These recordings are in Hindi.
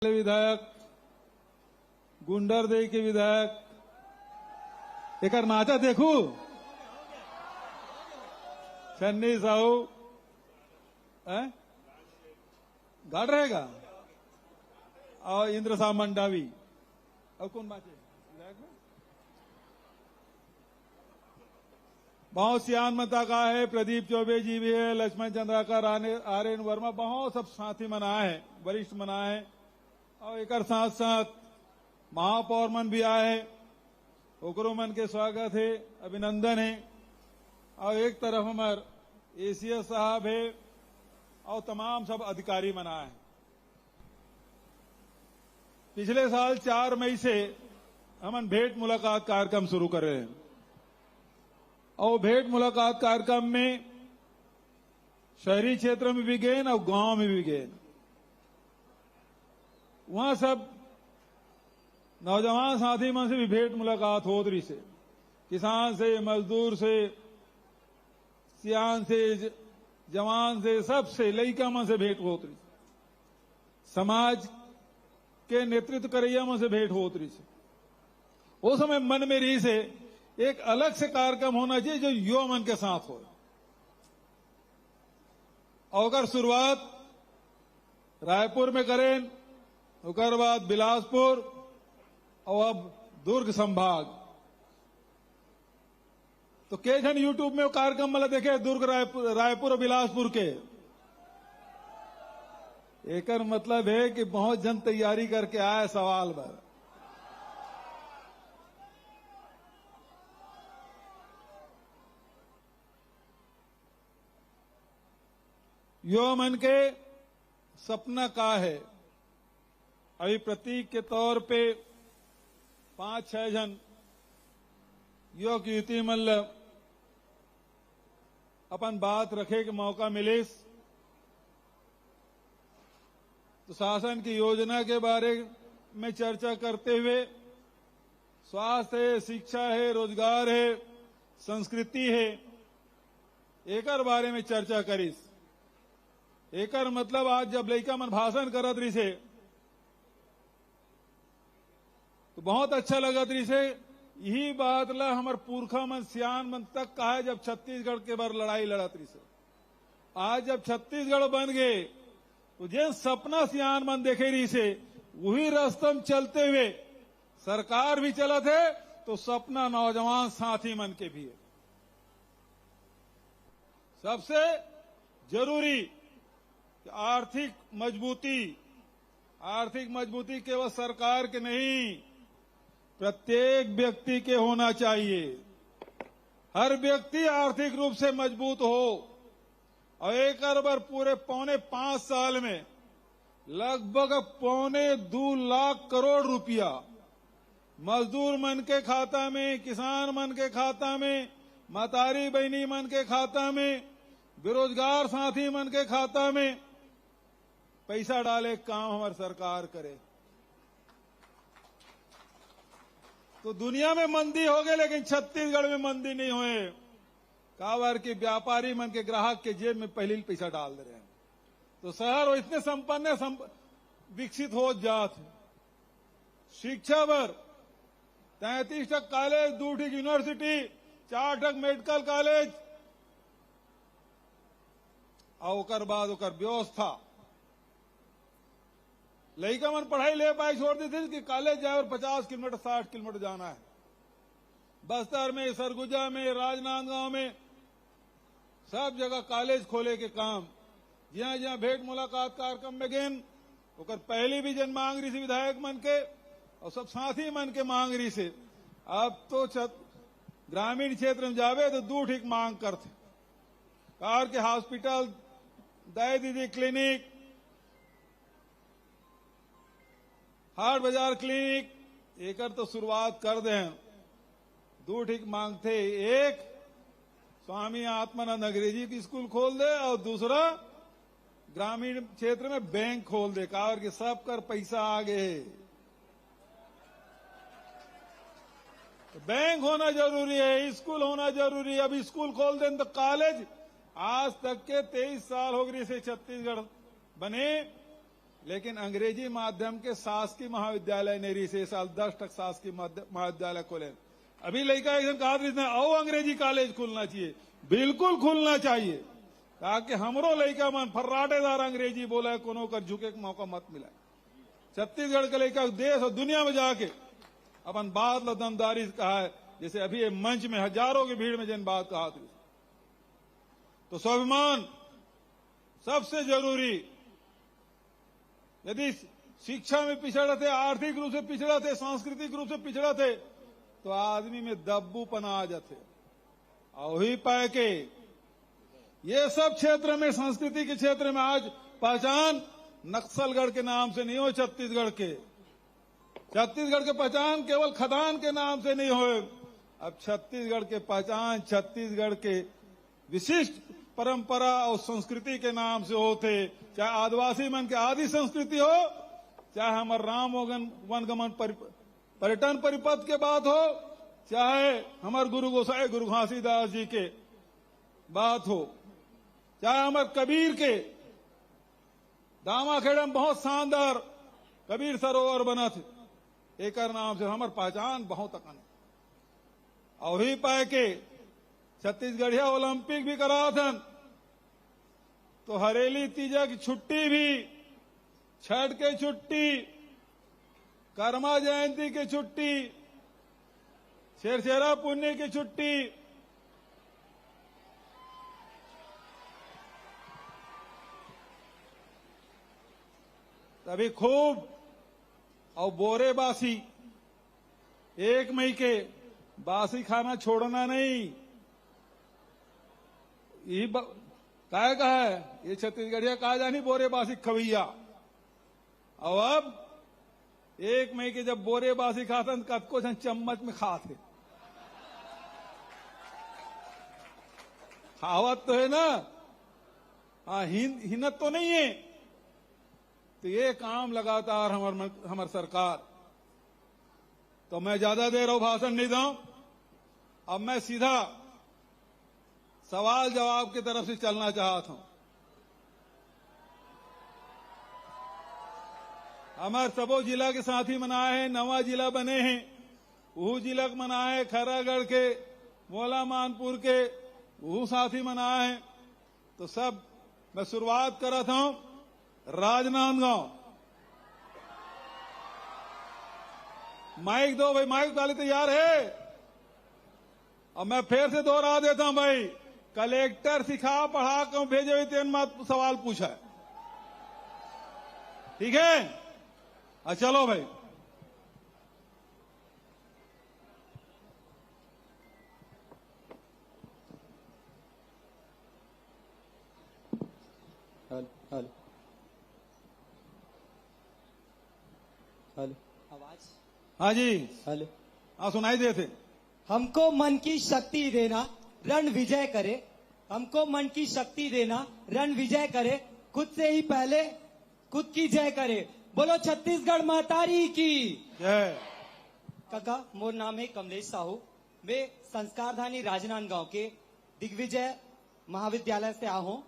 विधायक गुंडरदेई के विधायक एक नाचा देखू छन्नी साहू गाड़ रहेगा और इंद्र साह मंडावी और कौन बाचे विधायक में बहुत सियान मता का है। प्रदीप चौबे जी भी है, लक्ष्मण चंद्राकर आर्यन वर्मा बहुत सब साथी मना है, वरिष्ठ मना है और एक साथ साथ महापौर मन भी आए, ओकरो मन के स्वागत है, अभिनंदन है। और एक तरफ हमार एसीएस साहब है और तमाम सब अधिकारी मना है। पिछले साल 4 मई से हम भेंट मुलाकात कार्यक्रम शुरू कर रहे हैं और भेंट मुलाकात कार्यक्रम में शहरी क्षेत्र में भी गए और गांव में भी गए। वहां सब नौजवान साथी मन से भी भेंट मुलाकात हो रही से, किसान से, मजदूर से, सियान से, जवान से, सबसे लइका मन से भेंट होत रही, समाज के नेतृत्व करैया मन से भेंट होत रही से। उस समय मन में रही से एक अलग से कार्यक्रम होना चाहिए जो युवा मन के साथ हो। और अगर शुरुआत रायपुर में करें, उसके बाद बिलासपुर और अब दुर्ग संभाग, तो के जन यूट्यूब में वो कार्यक्रम मतलब देखे दुर्ग रायपुर और बिलासपुर के। एक मतलब है कि बहुत जन तैयारी करके आए सवाल पर। युवा मन के सपना का है। अभी प्रतीक के तौर पे 5-6 जन युवक युवती मतलब अपन बात रखे के मौका मिले तो शासन की योजना के बारे में चर्चा करते हुए स्वास्थ्य है, शिक्षा है, रोजगार है, संस्कृति है, एकर बारे में चर्चा करीस। एकर मतलब आज जब लड़का मन भाषण करत रही से तो बहुत अच्छा लगत रही से। यही बात ला हमार पुरखा मन सियान मन तक कहा है जब छत्तीसगढ़ के बार लड़ाई लड़त रही से। आज जब छत्तीसगढ़ बन गए तो जे सपना सियान मन देखे रही से वही रास्तम चलते हुए सरकार भी चलत है, तो सपना नौजवान साथी मन के भी है। सबसे जरूरी आर्थिक मजबूती केवल सरकार के नहीं, प्रत्येक व्यक्ति के होना चाहिए। हर व्यक्ति आर्थिक रूप से मजबूत हो। और एक बार पूरे 4.25 साल में लगभग 2.25 लाख करोड़ रुपया मजदूर मन के खाता में, किसान मन के खाता में, मतारी बहनी मन के खाता में, बेरोजगार साथी मन के खाता में पैसा डाले काम हमारी सरकार करे। तो दुनिया में मंदी हो गए लेकिन छत्तीसगढ़ में मंदी नहीं हुए। कावर के व्यापारी मन के ग्राहक के जेब में पहले पैसा डाल दे रहे हैं, तो शहर इतने संपन्न विकसित हो जाते। शिक्षा पर 33 कॉलेज, 2 यूनिवर्सिटी, 4 मेडिकल कॉलेज और ओकर बाद ओकर व्यवस्था लड़का मन पढ़ाई ले पाए छोड़ दी थी कि कॉलेज जाए और 50 किलोमीटर 60 किलोमीटर जाना है। बस्तर में, सरगुजा में, राजनांदगांव में सब जगह कॉलेज खोले के काम। जहां जहां भेंट मुलाकात कार्यक्रम में गए ओकर पहली भी जन मांग रही थी विधायक मन के और सब साथी मन के मांग रही से। अब तो ग्रामीण क्षेत्र में जावे तो 2 ठीक मांग करते, कार के हॉस्पिटल, दाई दीदी क्लिनिक, हाट बाजार क्लिनिक, एकर तो शुरुआत कर दें। 2 ठीक मांगते, एक स्वामी आत्मानंद अंग्रेजी की स्कूल खोल दे और दूसरा ग्रामीण क्षेत्र में बैंक खोल दे। कार के सब कर पैसा आ गए, बैंक होना जरूरी है, स्कूल होना जरूरी है। अब स्कूल खोल दें तो कॉलेज आज तक के 23 साल हो गए से छत्तीसगढ़ बने लेकिन अंग्रेजी माध्यम के शासकीय महाविद्यालय नेरी से साल 10 शासकीय महाविद्यालय खोले। अभी लड़का एकदम कहा आओ अंग्रेजी कॉलेज खुलना चाहिए, बिल्कुल खुलना चाहिए, ताकि हमरो लड़का मन फर्राटेदार अंग्रेजी बोला है, कोनो कर झुके का मौका मत मिला। छत्तीसगढ़ के लड़का देश और दुनिया में जाके अपन बात लो दमदारी से कहा है, जैसे अभी ये मंच में हजारों की भीड़ में जिन बात कहा थी। तो स्वाभिमान सबसे जरूरी। यदि शिक्षा में पिछड़ा थे, आर्थिक रूप से पिछड़ा थे, सांस्कृतिक रूप से पिछड़ा थे, तो आदमी में दब्बूपना आ जाते। और ही पाए के ये सब क्षेत्र में, संस्कृति के क्षेत्र में आज पहचान नक्सलगढ़ के नाम से नहीं हो, छत्तीसगढ़ के पहचान केवल खदान के नाम से नहीं हो। अब छत्तीसगढ़ के पहचान छत्तीसगढ़ के विशिष्ट परंपरा और संस्कृति के नाम से होते। चाहे आदिवासी मन के आदि संस्कृति हो, चाहे हमारे राम वनगमन पर्यटन परिपथ के बात हो, चाहे हमारे गुरु गोसाई गुरु घासीदास जी के बात हो, चाहे हमारे कबीर के दामाखेड़ा में बहुत शानदार कबीर सरोवर बना थे, एक नाम से हमार पहचान बहुत अकन। और ही पाए के छत्तीसगढ़िया ओलंपिक भी करा था, तो हरेली तीजा की छुट्टी भी, छठ के छुट्टी, कर्मा जयंती की छुट्टी, शेरशेरा पुण्य की छुट्टी, तभी खूब। और बोरे बासी 1 मई के बासी खाना छोड़ना नहीं। यही काय का है ये छत्तीसगढ़िया कहा जानी बोरे बासी खवैया। और अब 1 मई के जब बोरे बासी खाते कतको जन चम्मच में खाते, खावत तो है ना, हाँ हिन्नत तो नहीं है। तो ये काम लगातार हमार सरकार। तो मैं ज्यादा देर और भाषण नहीं दूं, अब मैं सीधा सवाल जवाब की तरफ से चलना चाहता हूं। हमारे सबो जिला के साथी मनाए हैं, नवा जिला बने हैं, वो जिला मनाए, खैरागढ़ के, मोला मानपुर के वो साथी मनाए हैं। तो सब मैं शुरुआत कर रहा हूं राजनांदगांव। माइक दो भाई, माइक वाले तैयार है। और मैं फिर से दोहरा देता हूं भाई, कलेक्टर सिखा पढ़ा क्यों भेजे हुए तेन मत सवाल पूछा है, ठीक है। चलो भाई, हेलो हेलो आवाज, हाँ जी, हेलो, हाँ सुनाई देते। हमको मन की शक्ति देना रण विजय करे, हमको मन की शक्ति देना रण विजय करे, खुद से ही पहले खुद की जय करे। बोलो छत्तीसगढ़ मातारी की जय। काका मोर नाम है कमलेश साहू, मैं संस्कारधानी राजनांदगांव के दिग्विजय महाविद्यालय से आ हूँ।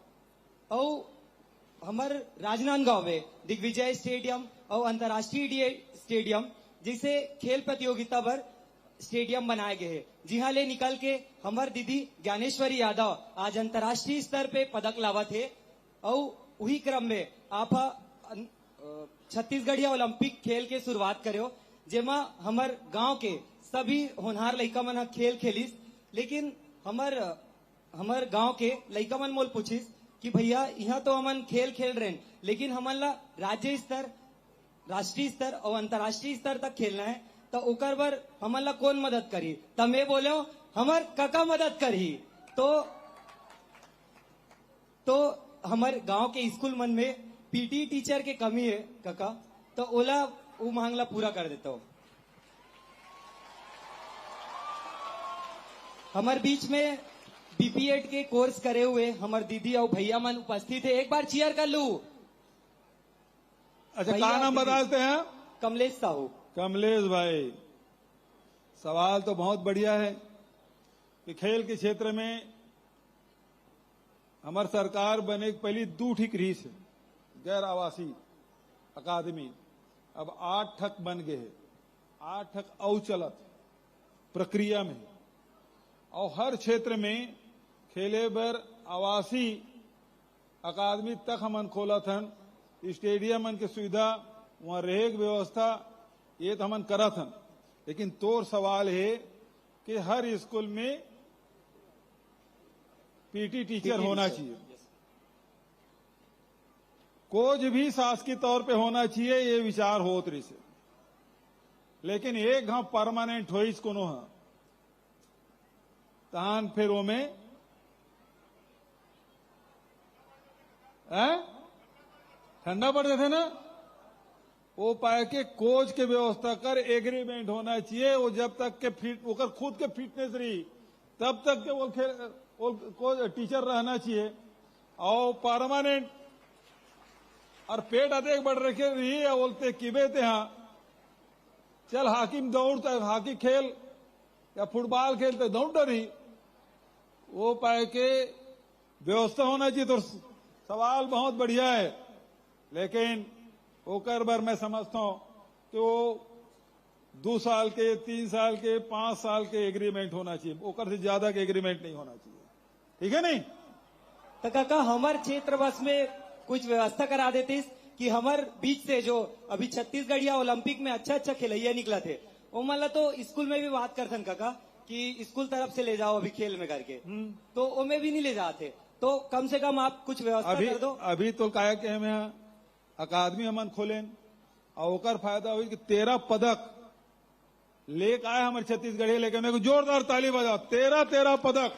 और हमार राजनांदगांव में दिग्विजय स्टेडियम और अंतर्राष्ट्रीय स्टेडियम जिसे खेल प्रतियोगिता पर स्टेडियम बनाए गए हैं। जी हाँ, ले निकल के हमार दीदी ज्ञानेश्वरी यादव आज अंतर्राष्ट्रीय स्तर पे पदक लावा थे। और वही क्रम में आप छत्तीसगढ़िया ओलंपिक खेल के शुरुआत करो, जेमा हमार गांव के सभी होनहार लड़का मन खेल खेलिस। लेकिन हमार गांव के लड़का मन मोल पूछिस कि भैया यहाँ तो हमन खेल खेल रहे हैं, लेकिन हमन ला राज्य स्तर, राष्ट्रीय स्तर और अंतर्राष्ट्रीय स्तर तक खेलना है, तो ओकर बर हमन ला कौन मदद करी? तब मैं बोले हमार काका मदद करी। तो हमारे गांव के स्कूल मन में पीटी टीचर के कमी है काका, तो ओला वो मांगला पूरा कर देता हूँ। हमारे बीच में बीपीएड के कोर्स करे हुए हमारे दीदी और भैया मन उपस्थित है, एक बार चीयर कर लू। अच्छा, क्या नाम बताते हैं? कमलेश साहू। कमलेश भाई, सवाल तो बहुत बढ़िया है कि खेल के क्षेत्र में हमारी सरकार बने पहली दू ठीक रही से गैर आवासी अकादमी अब 8 ठक बन गए हैं, 8 ठक औचलत प्रक्रिया में, और हर क्षेत्र में खेले बर आवासीय अकादमी तक हमन खोला थन, स्टेडियम मन के सुविधा वहां रहेग व्यवस्था ये तो हमन करत हन। लेकिन तोर सवाल है कि हर स्कूल में पीटी टीचर होना चाहिए, कोच भी शासकीय तौर पे होना चाहिए, ये विचार होत रही से। लेकिन एक घाव परमानेंट हो कोनो है तहान फिर वो में ठंडा पड़ जाते ना, वो पाए के कोच के व्यवस्था कर एग्रीमेंट होना चाहिए। वो जब तक के फिट ओकर खुद के फिटनेस रही तब तक के वो कोच टीचर रहना चाहिए। और परमानेंट और पेट अधिक बढ़ रखे रही है बोलते किबे थे हाँ चल हॉकी में दौड़ता है, हॉकी खेल या फुटबॉल खेलते दौड़ रही, वो पाए के व्यवस्था होना चाहिए। तो सवाल बहुत बढ़िया है, लेकिन ओकर बार मैं समझता हूं कि वो 2 साल के 3 साल के 5 साल के एग्रीमेंट होना चाहिए, ओकर से ज्यादा के एग्रीमेंट नहीं होना चाहिए। ठीक है नहीं तो काका हमार क्षेत्र बस में कुछ व्यवस्था करा देती कि हमार बीच से जो अभी छत्तीसगढ़ या ओलंपिक में अच्छा खिलैया निकला थे वो मतलब तो स्कूल में भी बात करते काका कि स्कूल तरफ से ले जाओ अभी खेल में करके, तो वो में भी नहीं ले जाते, तो कम से कम आप कुछ व्यवस्था कर दो। अभी तो क्या के हम यहाँ अकादमी हमन खोलेन और ओकर फायदा हुई कि 13 पदक लेके आए हमारे छत्तीसगढ़, लेके मेरे को जोरदार ताली बजाओ। 13 पदक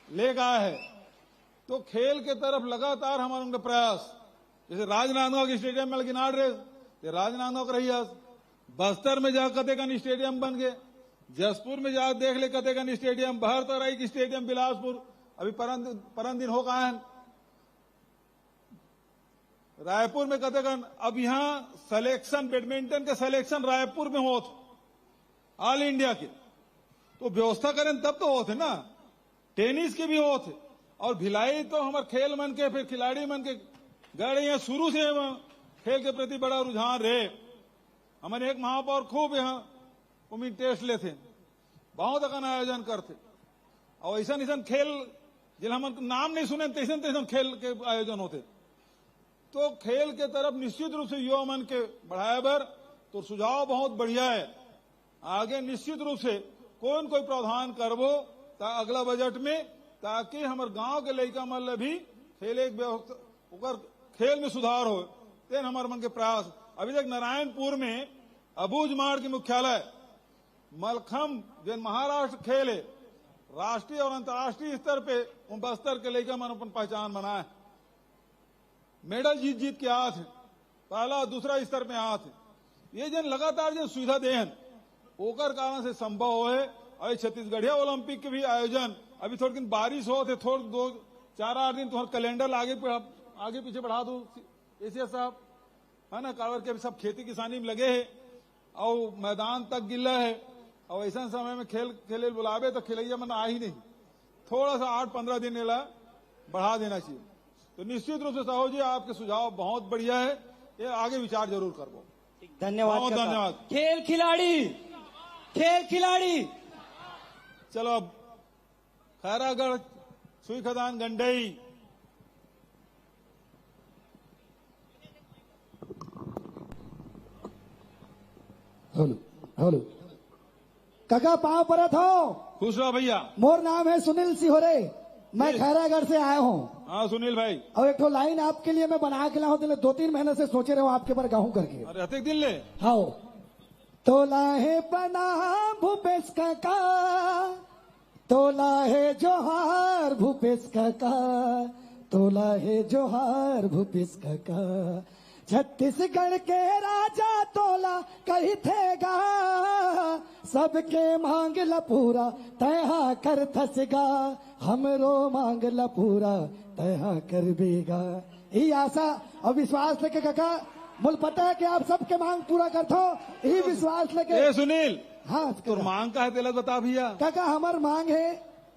लेके आए है, तो खेल के तरफ लगातार हमारे उनका प्रयास। जैसे राजनांदगांव के स्टेडियम में लेकिन रहे राजनांदगांव का रही, बस्तर में जा कतेकन स्टेडियम बन गए, जसपुर में जा देख ले कतेकन स्टेडियम, बहरतराई की स्टेडियम बिलासपुर अभी परन दिन हो गए हैं, रायपुर में कतेकन। अब यहाँ सिलेक्शन बैडमिंटन के सिलेक्शन रायपुर में होत ऑल इंडिया के, तो व्यवस्था करें तब तो होते ना, टेनिस के भी होते। और भिलाई तो हमारे खेल मन के फिर खिलाड़ी मन के गए यहाँ शुरू से खेल के प्रति बड़ा रुझान रहे। हमारे एक महापौर खूब यहाँ उम्मीद टेस्ट लेते, बहुत अकन आयोजन करते, और ऐसा खेल जिन हम नाम नहीं सुने तैसन खेल के आयोजन होते। तो खेल के तरफ निश्चित रूप से युवा मन के बढ़ाए बर तो सुझाव बहुत बढ़िया है। आगे निश्चित रूप से कोई न कोई प्रावधान करबो अगला बजट में, ताकि हमारे गांव के लड़का मन भी खेल खेल में सुधार हो, तेन हमारे मन के प्रयास। अभी तक नारायणपुर में अबूझ माड़ के मुख्यालय मलखम जो महाराष्ट्र खेल है, राष्ट्रीय और अंतर्राष्ट्रीय स्तर पे बस्तर के लड़का मन अपन पहचान बनाए, मेडल जीत के आते, पहला दूसरा स्तर पे आते। ये जन लगातार जो सुविधा देहन ओकर कारण से संभव हो है। और छत्तीसगढ़िया ओलंपिक के भी आयोजन अभी थोड़ी दिन बारिश हो थे, थोड़े 2-4-8 दिन तुम्हारा कैलेंडर आगे पीछे बढ़ा दो एशिया साहब, है ना, कावर के सब खेती किसानी में लगे है और मैदान तक गिल्ला है, और ऐसा समय में खेले बुलावे तो खिलैया मन आ ही नहीं, थोड़ा सा 8-15 दिन बढ़ा देना चाहिए। तो निश्चित रूप से साहू जी आपके सुझाव बहुत बढ़िया है, ये आगे विचार जरूर करबो। धन्यवाद, बहुत धन्यवाद। खेल खिलाड़ी चलो अब खैरागढ़ सुई खदान गंडई हेलो काका पाँव परत हो। खुश रहो भैया। मोर नाम है सुनील सिहोरे, मैं खैरागढ़ से आया हूँ। हाँ सुनील भाई, और एक तो लाइन आपके लिए मैं बना के लाऊं, 2-3 महीने से सोचे रहे हो आपके पर गाहूं करके। अरे अतिक दिन ले हाँ तोला है प्रणाम भूपेश काका, तोला है जोहार भूपेश काका, तोला है जोहार भूपेश काका। छत्तीसगढ़ के राजा तोला कही थेगा, सबके मांग ल पूरा तहा कर थसगा, हमरो मांग ल पूरा तहा कर बेगा। यही आशा और विश्वास लेके काका मुझे पता है कि आप सबके मांग पूरा करते हो, यही विश्वास लेके। सुनील हाँ तो मांग का है तेला बता भैया। काका हमार मांग है,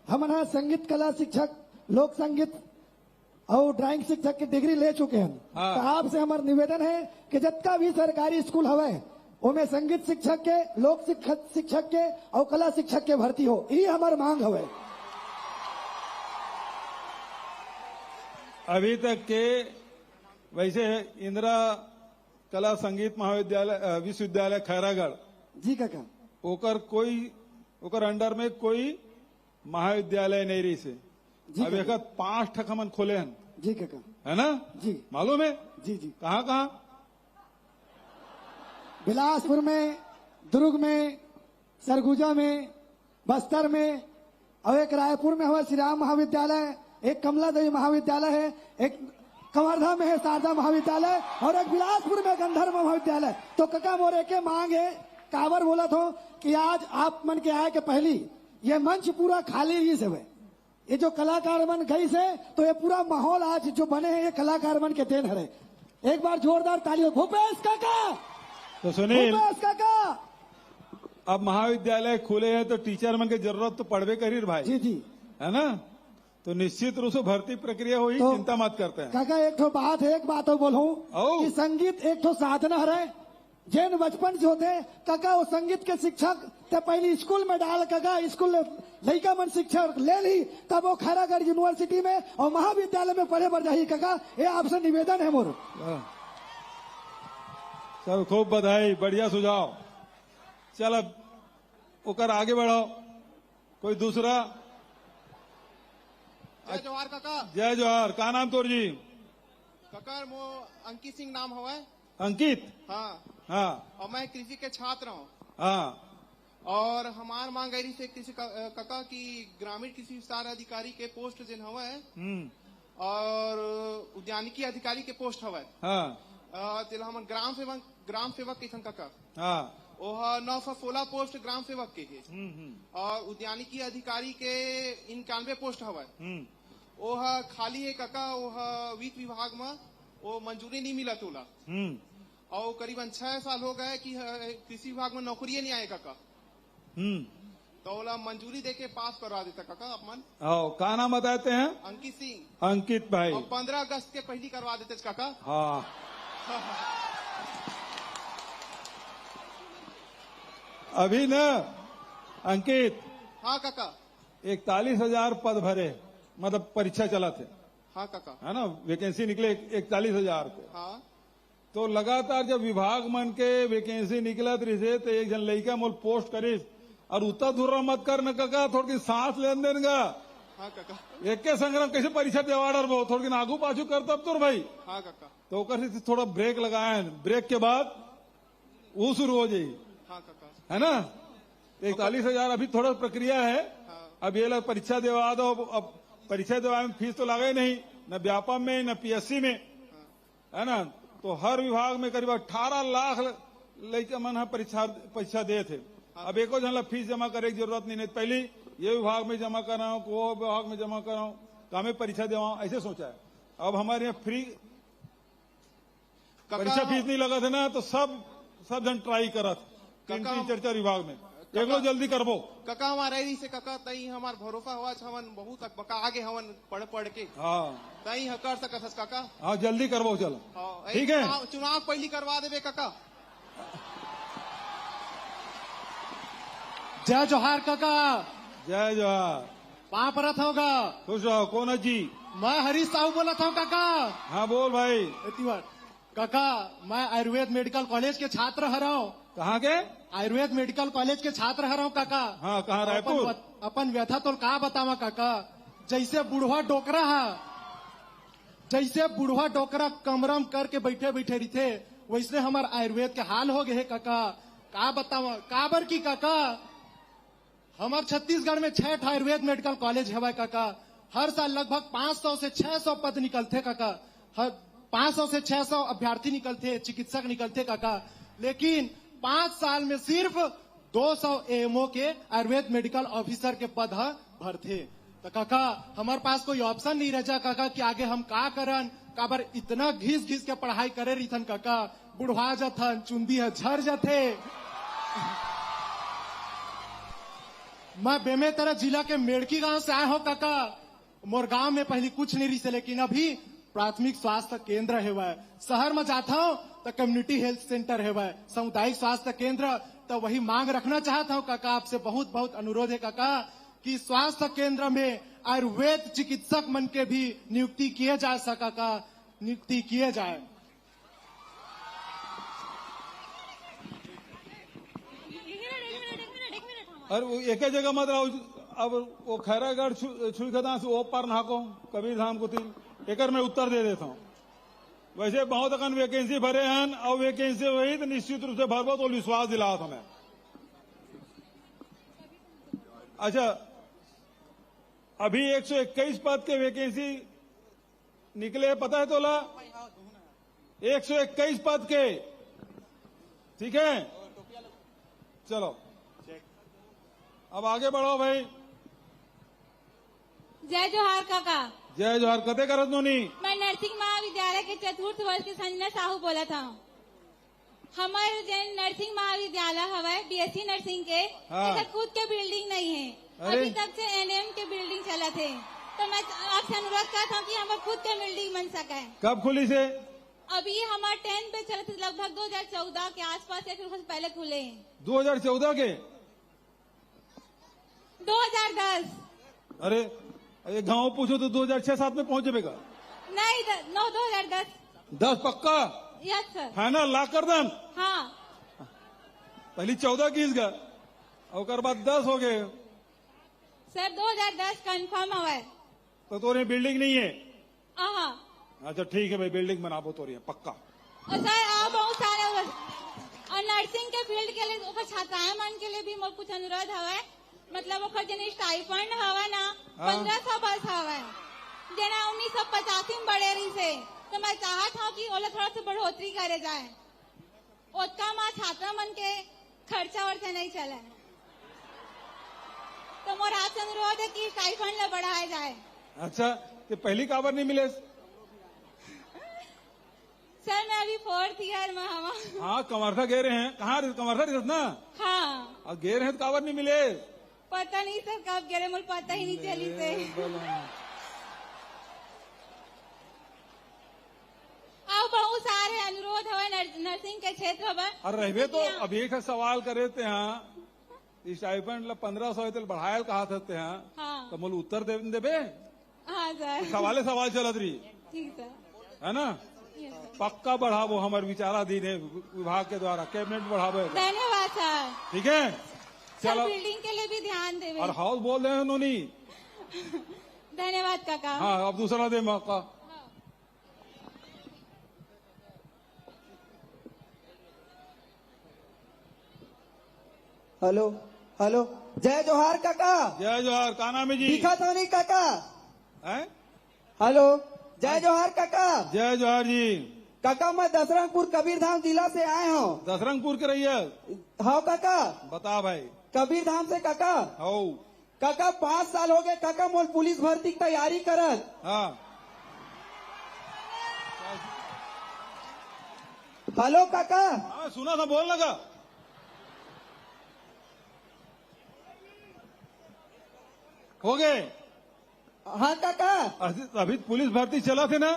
हमारा संगीत कला शिक्षक लोक संगीत और ड्राइंग शिक्षक की डिग्री ले चुके हैं। हाँ। तो आपसे हमारा निवेदन है कि जितना भी सरकारी स्कूल हवे उनमें संगीत शिक्षक के, लोक शिक्षक के और कला शिक्षक के भर्ती हो, ये हमारी मांग हवे। अभी तक के वैसे इंदिरा कला संगीत महाविद्यालय विश्वविद्यालय खैरागढ़ जी काका। ओकर अंडर में कोई महाविद्यालय नहीं रही से। जी अब एक 5 ठक हमन खोले हैं, जी काका। है ना? जी मालूम है? जी जी। कहाँ कहाँ? बिलासपुर में, दुर्ग में, सरगुजा में, बस्तर में, और एक रायपुर में हुआ श्री राम महाविद्यालय, एक कमला देवी महाविद्यालय है, एक कवर्धा में है शारदा महाविद्यालय, और एक बिलासपुर में गंधर्व महाविद्यालय। तो कका मोरे के मांग है, कावर बोला था कि आज आप मन के आए के पहली ये मंच पूरा खाली ही से हुए। ये जो कलाकार मन गई से तो ये पूरा माहौल आज जो बने हैं ये कलाकार मन के देन है। एक बार जोरदार तालियों। भूपेश काका, तो सुनील, भूपेश काका। अब महाविद्यालय खुले हैं तो टीचर मन की जरूरत तो पड़वे करी भाई, जी जी। है ना? तो निश्चित रूप से भर्ती प्रक्रिया हुई, तो चिंता मत करते हैं। काका एक ठो बात है, एक बात और बोलूं आओ। कि संगीत एक ठो साधना है। जैन बचपन से होते काका वो संगीत के शिक्षक ते पहले स्कूल में डाल काका, स्कूल लड़का मन शिक्षक ले ली, तब वो खैरागढ़ यूनिवर्सिटी में और महाविद्यालय में पढ़े बढ़ जाही। काका ये आपसे निवेदन है मोर। सब खूब बधाई, बढ़िया सुझाव। चल अब ओकर आगे बढ़ाओ। कोई दूसरा? जय जोहार काका। जय जोहार। का नाम तोर जी? काका मो अंकित सिंह नाम हवा। अंकित? हाँ हाँ और मैं कृषि के छात्र हूँ। हाँ। और हमार मांग गई से कृषि काका की ग्रामीण कृषि विस्तार अधिकारी के पोस्ट जिन हवा है और उद्यानिकी अधिकारी के पोस्ट हवा। हाँ। तिल हम ग्राम सेवक के सन काका। हाँ। ओह 916 पोस्ट ग्राम सेवक के है और उद्यानिकी अधिकारी के 91 पोस्ट हवा। ओह खाली है काका। ओह वित्त विभाग में वो मंजूरी नहीं मिला तोला और करीबन 6 साल हो गए कि कृषि विभाग में नौकरी नहीं आए काका। तो ओला मंजूरी देके पास करवा देता काका अपन। आओ, का नाम बताते हैं? अंकित सिंह। अंकित भाई। और 15 अगस्त के पहली करवा देते काका। हाँ। अभी न अंकित। हाँ काका। 41,000 पद भरे, मतलब परीक्षा चला थे, हाँ काका। है ना? वैकेंसी निकले 41,000 के। हाँ तो लगातार जब विभाग मन के वैकेंसी निकलत रही तो एक जन लड़का मोल पोस्ट करिस और उतना दूर मत कर न काका, थोड़ी सांस लेन देन गा। हाँ काका। एक के संग्राम कैसे परीक्षा देवाड़र वो थोड़ी आगू पाछू कर तब तो भाई। हाँ काका। तो ओकर से थोड़ा ब्रेक लगाए, ब्रेक के बाद वो शुरू हो जाये, हाँ काका। है ना? 41,000 अभी थोड़ा प्रक्रिया है। हाँ। अब ये लोग परीक्षा देवा दो। अब परीक्षा देवा में फीस तो लगे नहीं, न व्यापम में न पीएससी में, है ना? तो हर विभाग में करीब 18 लाख लड़के मन परीक्षा दे थे। अब एको जन फीस जमा करे की जरूरत नहीं, पहले ये विभाग में जमा कराओ, वो विभाग में जमा कराओ, कामे परीक्षा देवाओ, ऐसे सोचा है। अब हमारे यहाँ फ्री परीक्षा फीस नहीं लगा था ना, तो सब जन ट्राई करत 3-4 विभाग में। एक लो जल्दी करबो काका। हमारे से काका तई हमार भरोसा हुआ हवन बहुत बका आगे हवन पढ़ के। हाँ तई कर सकत काका। हाँ जल्दी करबो। चलो हाँ, ठीक है। चुनाव पहली करवा देवे काका। जय जोहार काका। जय जोहार। वहाँ पर होगा। खुश रहो। कौन है जी? मैं हरीश साहू बोला था काका। हाँ बोल भाई। इतनी बार काका, मैं आयुर्वेद मेडिकल कॉलेज के छात्र हराऊं। कहाँ के? आयुर्वेद मेडिकल कॉलेज के छात्र हराऊं काका। हाँ कहाँ? रायपुर। अपन व्यथा तो का बतावा काका। जैसे बुढ़वा डोकरा है, जैसे बुढ़वा डोकरा कमरम करके बैठे बैठे रही थे, वैसे हमारे आयुर्वेद के हाल हो गए काका। का बतावा काबर की काका। हमारे छत्तीसगढ़ में 6 आयुर्वेद मेडिकल कॉलेज है काका। हर साल लगभग 500 से 600 पद निकलते काका। हर 500 से 600 अभ्यर्थी निकलते, चिकित्सक निकलते काका। लेकिन 5 साल में सिर्फ 200 एएमओ के आयुर्वेद मेडिकल ऑफिसर के पद भरते। तो काका हमारे पास कोई ऑप्शन नहीं रह जा काका कि आगे हम का करन। काबर इतना घिस घिस के पढ़ाई करे रही काका। बुढ़वा जाथन, चुंदी झर जाते। मैं बेमेतरा जिला के मेड़की गांव से आया हूँ काका। मोर गांव में पहले कुछ नहीं रही से, लेकिन अभी प्राथमिक स्वास्थ्य केंद्र है वह। शहर में जाता हूँ तो कम्युनिटी हेल्थ सेंटर है वह, सामुदायिक स्वास्थ्य केंद्र। तो वही मांग रखना चाहता हूँ काका, आपसे बहुत बहुत अनुरोध है काका कि स्वास्थ्य केंद्र में आयुर्वेद चिकित्सक मन के भी नियुक्ति किए जाए सका का, नियुक्ति किए जाए। और एक ही जगह मत रहो। अब वो खैरागढ़ छुईखदा से वो पार नाको कबीर धाम को थी एकर में उत्तर दे देता हूँ। वैसे बहुत अकन वैकेंसी भरे हैं और वैकेंसी वही तो निश्चित रूप से भरबो तो विश्वास दिला हमें। अच्छा, अभी 121 पद के वैकेंसी निकले, पता है तोला? 121 पद के, ठीक है। चलो अब आगे बढ़ो भाई। जय जोहार काका। जय जोहार। कते करत नोनी? मैं नर्सिंग महाविद्यालय के चतुर्थ वर्ष की संजना साहू बोला था। हमारे जो नर्सिंग महाविद्यालय हवा बीएससी नर्सिंग के, हाँ। खुद के बिल्डिंग नहीं है। अरे? अभी तक से एनएम के बिल्डिंग चला थे, तो मैं आपसे अनुरोध करता हूँ कि हमारे खुद के बिल्डिंग बन सके। कब खुली से? अभी हमारे 10 पे चले थे, लगभग 2014 के आसपास या फिर उससे पहले खुले हैं। 2014 के? 2010 अरे ये गांव पूछो तो 2006-7 में पहुंच जाएगा। नहीं, 2010। 10 पक्का? Yes sir. फाइनल लाख कर दन। हाँ पहली 14 की इसका और बाद 10 हो गए सर, 2010 कंफर्म हुआ है। तो तोरे बिल्डिंग नहीं है? हाँ। अच्छा ठीक है भाई, बिल्डिंग बनाबो तोरे पक्का। और सर और बहुत सारे और नर्सिंग के फील्ड के लिए छात्राएं मन के लिए भी मोर कुछ अनुरोध हवा है। मतलब ओकर जन स्टाइफंड हवा ना 1500 बस हवा है, जना 1985 में बढ़े रही से। तो मैं चाहत हूँ कि ओला थोड़ा सा बढ़ोतरी करे जाए, उतना माँ छात्रा मन के खर्चा वर्चा नहीं चले। तो मोर आपसे अनुरोध है कि स्टाइफंड ला बढ़ाया जाए। अच्छा, तो पहली काबर नहीं मिले? सर मैं अभी 4th ईयर में हवा। हाँ कमरथा गे रहे हैं। कहाँ कमरथा रहत ना? हाँ। और गे रहे हैं तो काबर नहीं मिले? पता नहीं सर कब गिरे, मुझे पता ही नहीं चली से। अब बहुत सारे अनुरोध हुए नर्सिंग के क्षेत्र में। और रहबे तो अभी एक सवाल करे थे यहाँ, स्टाइपेंड 1500 तो बढ़ायल कहा थे यहाँ। हाँ। तो मुझे उत्तर देबे? हाँ सर। सवाल चलत रही ठीक सर। है ना? Yes sir. पक्का बढ़ाबो, हमारे विचाराधीन है विभाग के द्वारा, कैबिनेट बढ़ाबो। धन्यवाद सर। ठीक है सर चलो। बिल्डिंग के लिए भी ध्यान देवे। और हाउस बोल रहे हैं उन्होंने। धन्यवाद काका। हाँ अब दूसरा दे मौका। Hello hello. जय जोहार काका। जय जोहार। का नाम है जी? दिखा तो नहीं काका। हैं? हेलो। जय जोहार काका। जय जोहार जी। काका मैं दसरंगपुर कबीर धाम जिला से आए हूँ। दसरंगपुर के रही है? हाँ काका। बता भाई। कबीर धाम से काका। हो काका 5 साल हो गए काका मोल पुलिस भर्ती की तैयारी करत। हाँ। हेलो काका। हाँ सुना था, बोल लगा। हो गए? हाँ काका। अभी पुलिस भर्ती चला थे ना?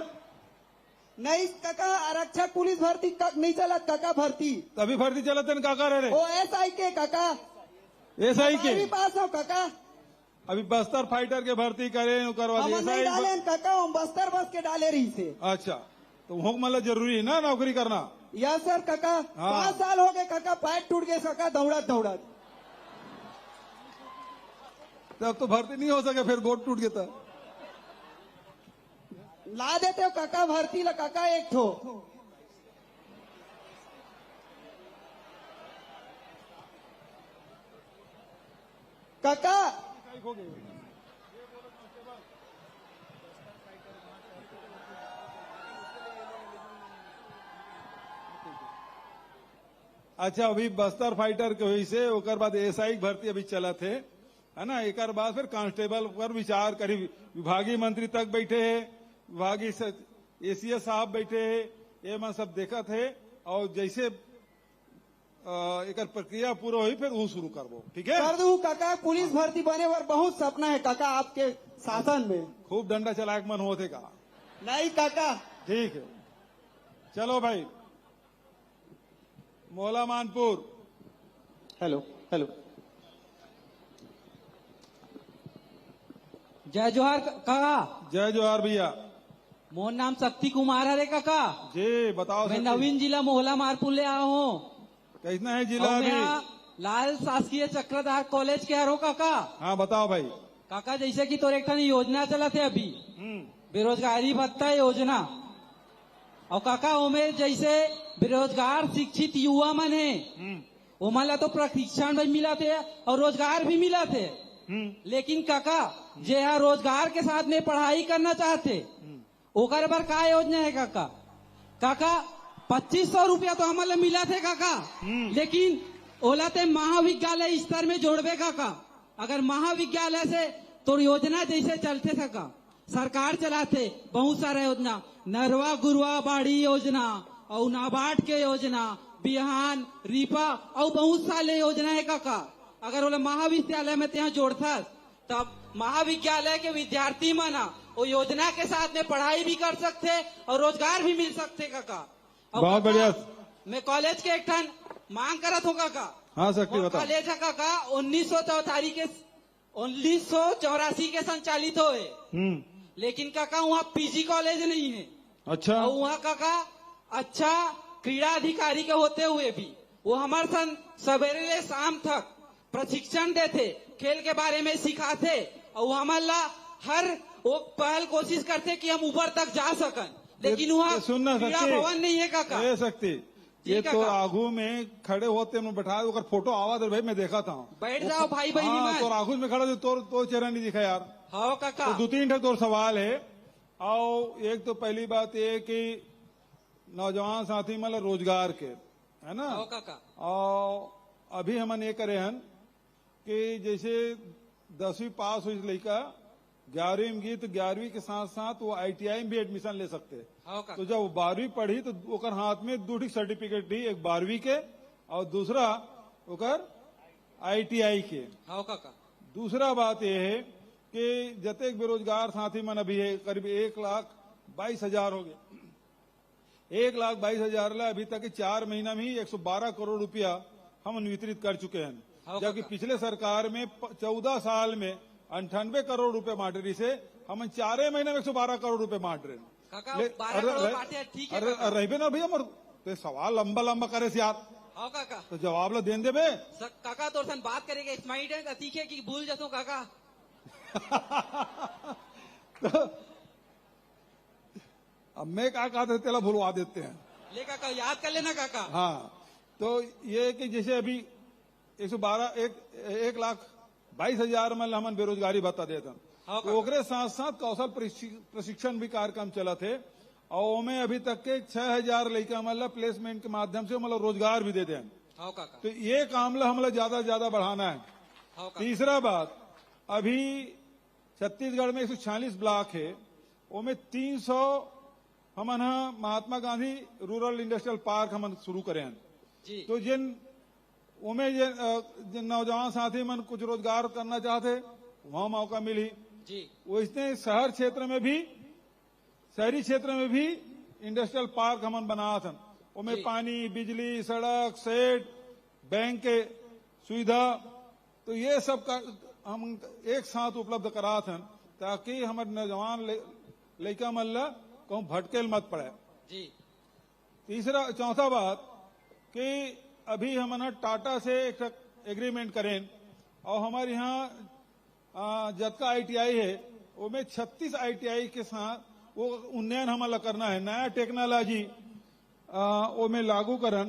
नहीं काका, आरक्षक पुलिस भर्ती नहीं चला काका भर्ती। तभी भर्ती चला थे का रहे? ओ एसआई के काका। एसआई के? अभी पास हो काका। अभी बस्तर फाइटर के भर्ती करे करवा हम नहीं डाले काका, हम बस्तर बस के डाले रही से। अच्छा तो वो मतलब जरूरी है ना नौकरी करना? यस सर काका। हाँ। 5 साल हो गए काका, पैर टूट गए काका दौड़त दौड़त। तब तो भर्ती नहीं हो सके, फिर गोट टूट गया। ला देते हो काका भर्ती ला काका एक ठो। काका अच्छा अभी बस्तर फाइटर के वजह से ओकर बाद एसआई भर्ती अभी चला थे है ना। एक बाद फिर कांस्टेबल पर विचार करी, विभागीय मंत्री तक बैठे है, विभागीय एसीएस साहब बैठे है, ये मैं सब देखा थे। और जैसे एकर प्रक्रिया पूरा हुई फिर वो शुरू करबो, ठीक है। कर दू काका, पुलिस भर्ती बने और बहुत सपना है काका आपके शासन में। खूब डंडा चलायक मन होते का। नहीं काका। ठीक है, चलो भाई। मोहला मानपुर। Hello hello. जय जोहार काका। जय जोहार भैया। मोर नाम शक्ति कुमार है रे काका। जी बताओ। मैं नवीन जिला मोहला मारपुर ले आया हूँ। कैसा है जिला और अभी? मैं यहाँ लाल शासकीय चक्रधार कॉलेज के हरो काका। हाँ बताओ भाई। काका जैसे कि तोर एक ठन योजना चला थे अभी, बेरोजगारी भत्ता योजना। और काका ओमे जैसे बेरोजगार शिक्षित युवा मन है, ओमन ला तो प्रशिक्षण भी मिला थे और रोजगार भी मिला थे। लेकिन काका जे यहाँ रोजगार के साथ में पढ़ाई करना चाहते, ओकर बर का योजना है काका? काका 2500 रुपया तो हमारे मिला थे काका, लेकिन ओला ते महाविद्यालय स्तर में जोड़बे काका। अगर महाविद्यालय से तो योजना जैसे चलते सका, सरकार चलाते बहुत सारा योजना, नरवा गुरुआ बाड़ी योजना और नाबार्ड के योजना, बिहान रीपा और बहुत सारे योजना है काका। अगर ओला महाविद्यालय में ત્યાં जोड़ता तब महाविद्यालय के विद्यार्थी मना वो योजना के साथ में पढ़ाई भी कर सकते और रोजगार भी मिल सकते काका। बहुत बढ़िया। मैं कॉलेज के एक ठन मांग करत हूँ काका। हाँ सकती बताओ। कॉलेज है काका 1984 के संचालित हुए, लेकिन काका वहाँ पीजी कॉलेज नहीं है। अच्छा। और वहाँ काका अच्छा क्रीड़ा अधिकारी के होते हुए भी वो हमारे सन सवेरे से शाम तक प्रशिक्षण देते, खेल के बारे में सिखाते और वो हमारा हर वो पहल कोशिश करते कि हम ऊपर तक जा सकन। लेकिन वहाँ सुनना क्रीड़ा भवन नहीं है काका। ये सकती ये तो आगू में खड़े होते हम बैठा ओकर फोटो आवा दे भाई, मैं देखा था। बैठ जाओ भाई बहनी हाँ, में। तो आगू में खड़ा तो चेहरा नहीं दिखा यार। हाँ काका। तो 2-3 ठे तोर सवाल है। और एक तो पहली बात ये कि नौजवान साथी मतलब रोजगार के है ना। हाँ काका। और अभी हमन ये करे हन कि जैसे 10वीं पास हुई लड़का 11वीं में गई तो 11वीं के साथ साथ वो ITI में भी एडमिशन ले सकते हैं। हाँ काका। तो जब वो 12वीं पढ़ी तो ओकर हाथ में 2 सर्टिफिकेट दी, एक 12वीं के और दूसरा ओकर ITI के। हाँ काका। दूसरा बात यह है कि जतेक बेरोजगार साथी मन अभी है करीब 1,22,000 हो गए। 1,22,000 ला अभी तक 4 महीना में ही 112 करोड़ रुपया हम वितरित कर चुके हैं, जबकि पिछले सरकार में 14 साल में 98 करोड़ रुपए बांट रही से हम 4 महीने में 112 करोड़ रुपए बांट रहे हैं। काका 12 करोड़ बांटे ठीक है काका। रहे ना भैया मर तो सवाल लंबा लंबा करे से यार। हाँ काका। तो जवाब ला देन दे बे। काका तो सन बात करेंगे स्माइट है तीखे की भूल जाता हूँ काका। तो अब मैं क्या कहते तेला भुलवा देते हैं। ले काका याद कर लेना काका। हाँ तो ये कि जैसे अभी 1,22,000 में हमन बेरोजगारी भत्ता देते हैं। तो ओकरे साथ साथ कौशल प्रशिक्षण भी कार्यक्रम चला थे और उनमें अभी तक के 6,000 लड़का मतलब प्लेसमेंट के माध्यम से मतलब रोजगार भी देते हैं। तो ये काम ला हमला ज्यादा बढ़ाना है। तीसरा बात, अभी छत्तीसगढ़ में 146 ब्लॉक है, उनमें 300 हमन Mahatma Gandhi rural industrial park हमन शुरू करे हैं। तो जिन नौजवान साथी मन कुछ रोजगार करना चाहते वहां मौका मिली। वैसे शहरी क्षेत्र में भी इंडस्ट्रियल पार्क हमन बना था। उनमें पानी, बिजली, सड़क, सेट, बैंक के सुविधा, तो ये सब का हम एक साथ उपलब्ध करा था ताकि हमारे नौजवान लड़का मल्ला कहूँ भटकेल मत पड़े। चौथा बात कि अभी हम टाटा से एक एग्रीमेंट करें और हमारे यहाँ जतका ITI है उसमें 36 ITI के साथ वो उन्नयन हमारा करना है, नया टेक्नोलॉजी वो में लागू करन।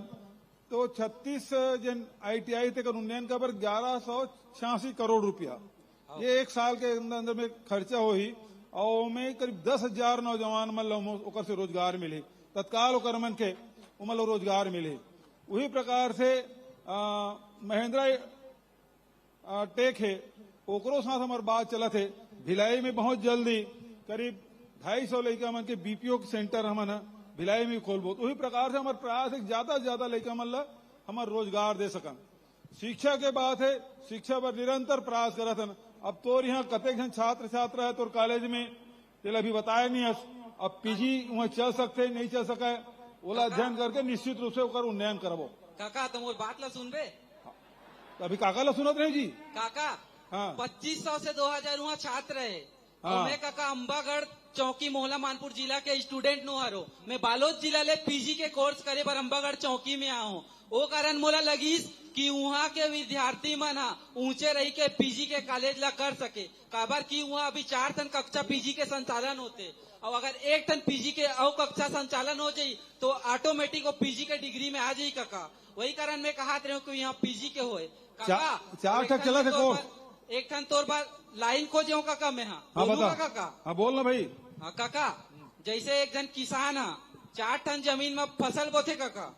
तो 36 जन ITI तक उन्नयन का पर 1186 करोड़ रुपया ये एक साल के अंदर में खर्चा हुई और में करीब 10,000 नौजवान मतलब ओकर से रोजगार मिले, तत्काल ओकर मन के मतलब रोजगार मिले। वही प्रकार से महिंद्रा टेक है, ओकरो साथ हमारे बात चला थे। भिलाई में बहुत जल्दी करीब 250 लड़का मन के BPO सेंटर हमन भिलाई में खोलबो। तो वही प्रकार से हमारे प्रयास है ज्यादा से ज्यादा लड़का मतलब हमार रोजगार दे सकन। शिक्षा के बात है, शिक्षा पर निरंतर प्रयास करत हन। अब तोर यहाँ कतेक जन छात्र छात्रा है तोर कॉलेज में, तेल अभी बताया नहीं है। अब पीजी वहाँ चल सकते नहीं चल सके, ओला अध्ययन करके निश्चित रूप से ओकर उन्नयन करबो। काका तुम और बात ला सुन बे। अभी काका ला सुनत रहे जी। काका हाँ 2500 से 2000 वहाँ छात्र है। हाँ। और मैं काका अंबागढ़ चौकी मोहला मानपुर जिला के स्टूडेंट नो हारो। मैं बालोद जिला ले पीजी के कोर्स करे पर अंबागढ़ चौकी में आऊँ। वो कारण मोला लगीस कि वहाँ के विद्यार्थी मन ऊंचे रही के पीजी के कॉलेज ला कर सके। काबर की वहाँ अभी 4 टन कक्षा पीजी के संचालन होते, और अगर 1 टन पीजी के और कक्षा संचालन हो जाये तो ऑटोमेटिक वो पीजी के डिग्री में आ जाये काका। वही कारण मैं कहा रहे कि यहाँ पीजी के होए काका। 4 टन चला थे कोर्स। 1 टन तोर बार लाइन को जो काका मैं हाँ बोलूं बता काका। हाँ बोल ना भाई। हाँ काका, जैसे एक जन किसान है 4 टन जमीन में फसल बोथे काका।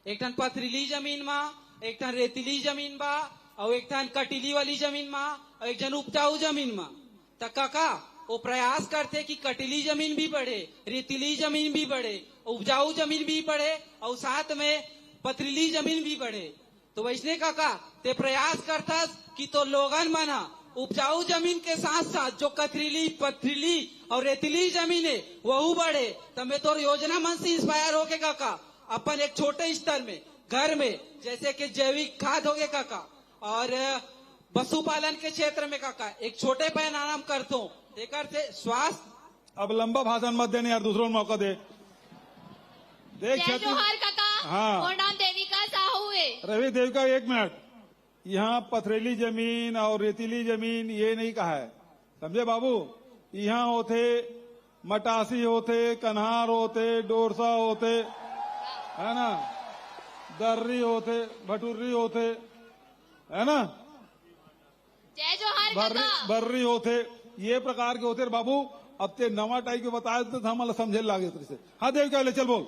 1 टन पथरीली जमीन में, 1 टन रेतीली जमीन बा, और 1 टन कटीली वाली जमीन में, और 1 जन उपजाऊ जमीन में। तो काका वो प्रयास करते कि कटीली जमीन भी बढ़े, रेतीली जमीन भी बढ़े, उपजाऊ जमीन भी बढ़े, और साथ में पथरीली जमीन भी बढ़े। तो वैसने काका ते प्रयास करता कि तो लोगन मना उपजाऊ जमीन के साथ साथ जो कथरीली पथरीली और रेतीली जमीन है वह बढ़े। तो मैं तो योजना मन से इंस्पायर होके काका अपन एक छोटे स्तर में घर में जैसे कि जैविक खाद हो गए काका, और पशुपालन के क्षेत्र में काका एक छोटे पैमाना करता हूँ। देकर से स्वास्थ्य। अब लंबा भाषण मत देने यार, दूसरों को मौका दे। देख जय जोहार काका। हाँ। मोर नाम देविका साहू है। रवि देविका 1 मिनट। यहाँ पथरीली जमीन और रेतीली जमीन ये नहीं कहा है, समझे बाबू। यहाँ होते मटासी होते, कन्हार होते, डोरसा होते, है ना, दर्री होते, भटूरी होते, है ना, जय जोहार काका। बर्री होते, ये प्रकार के होते बाबू। अब ते नवा टाइप के बताए तो हम समझे लागे तुझसे। हाँ देविका ले चल बोल।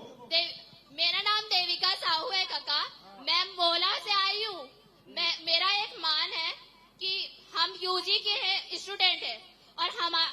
मेरा नाम देविका साहू है काका। मैं मोला से आई हूँ। मेरा एक मान है कि हम यूजी के हैं, स्टूडेंट है, और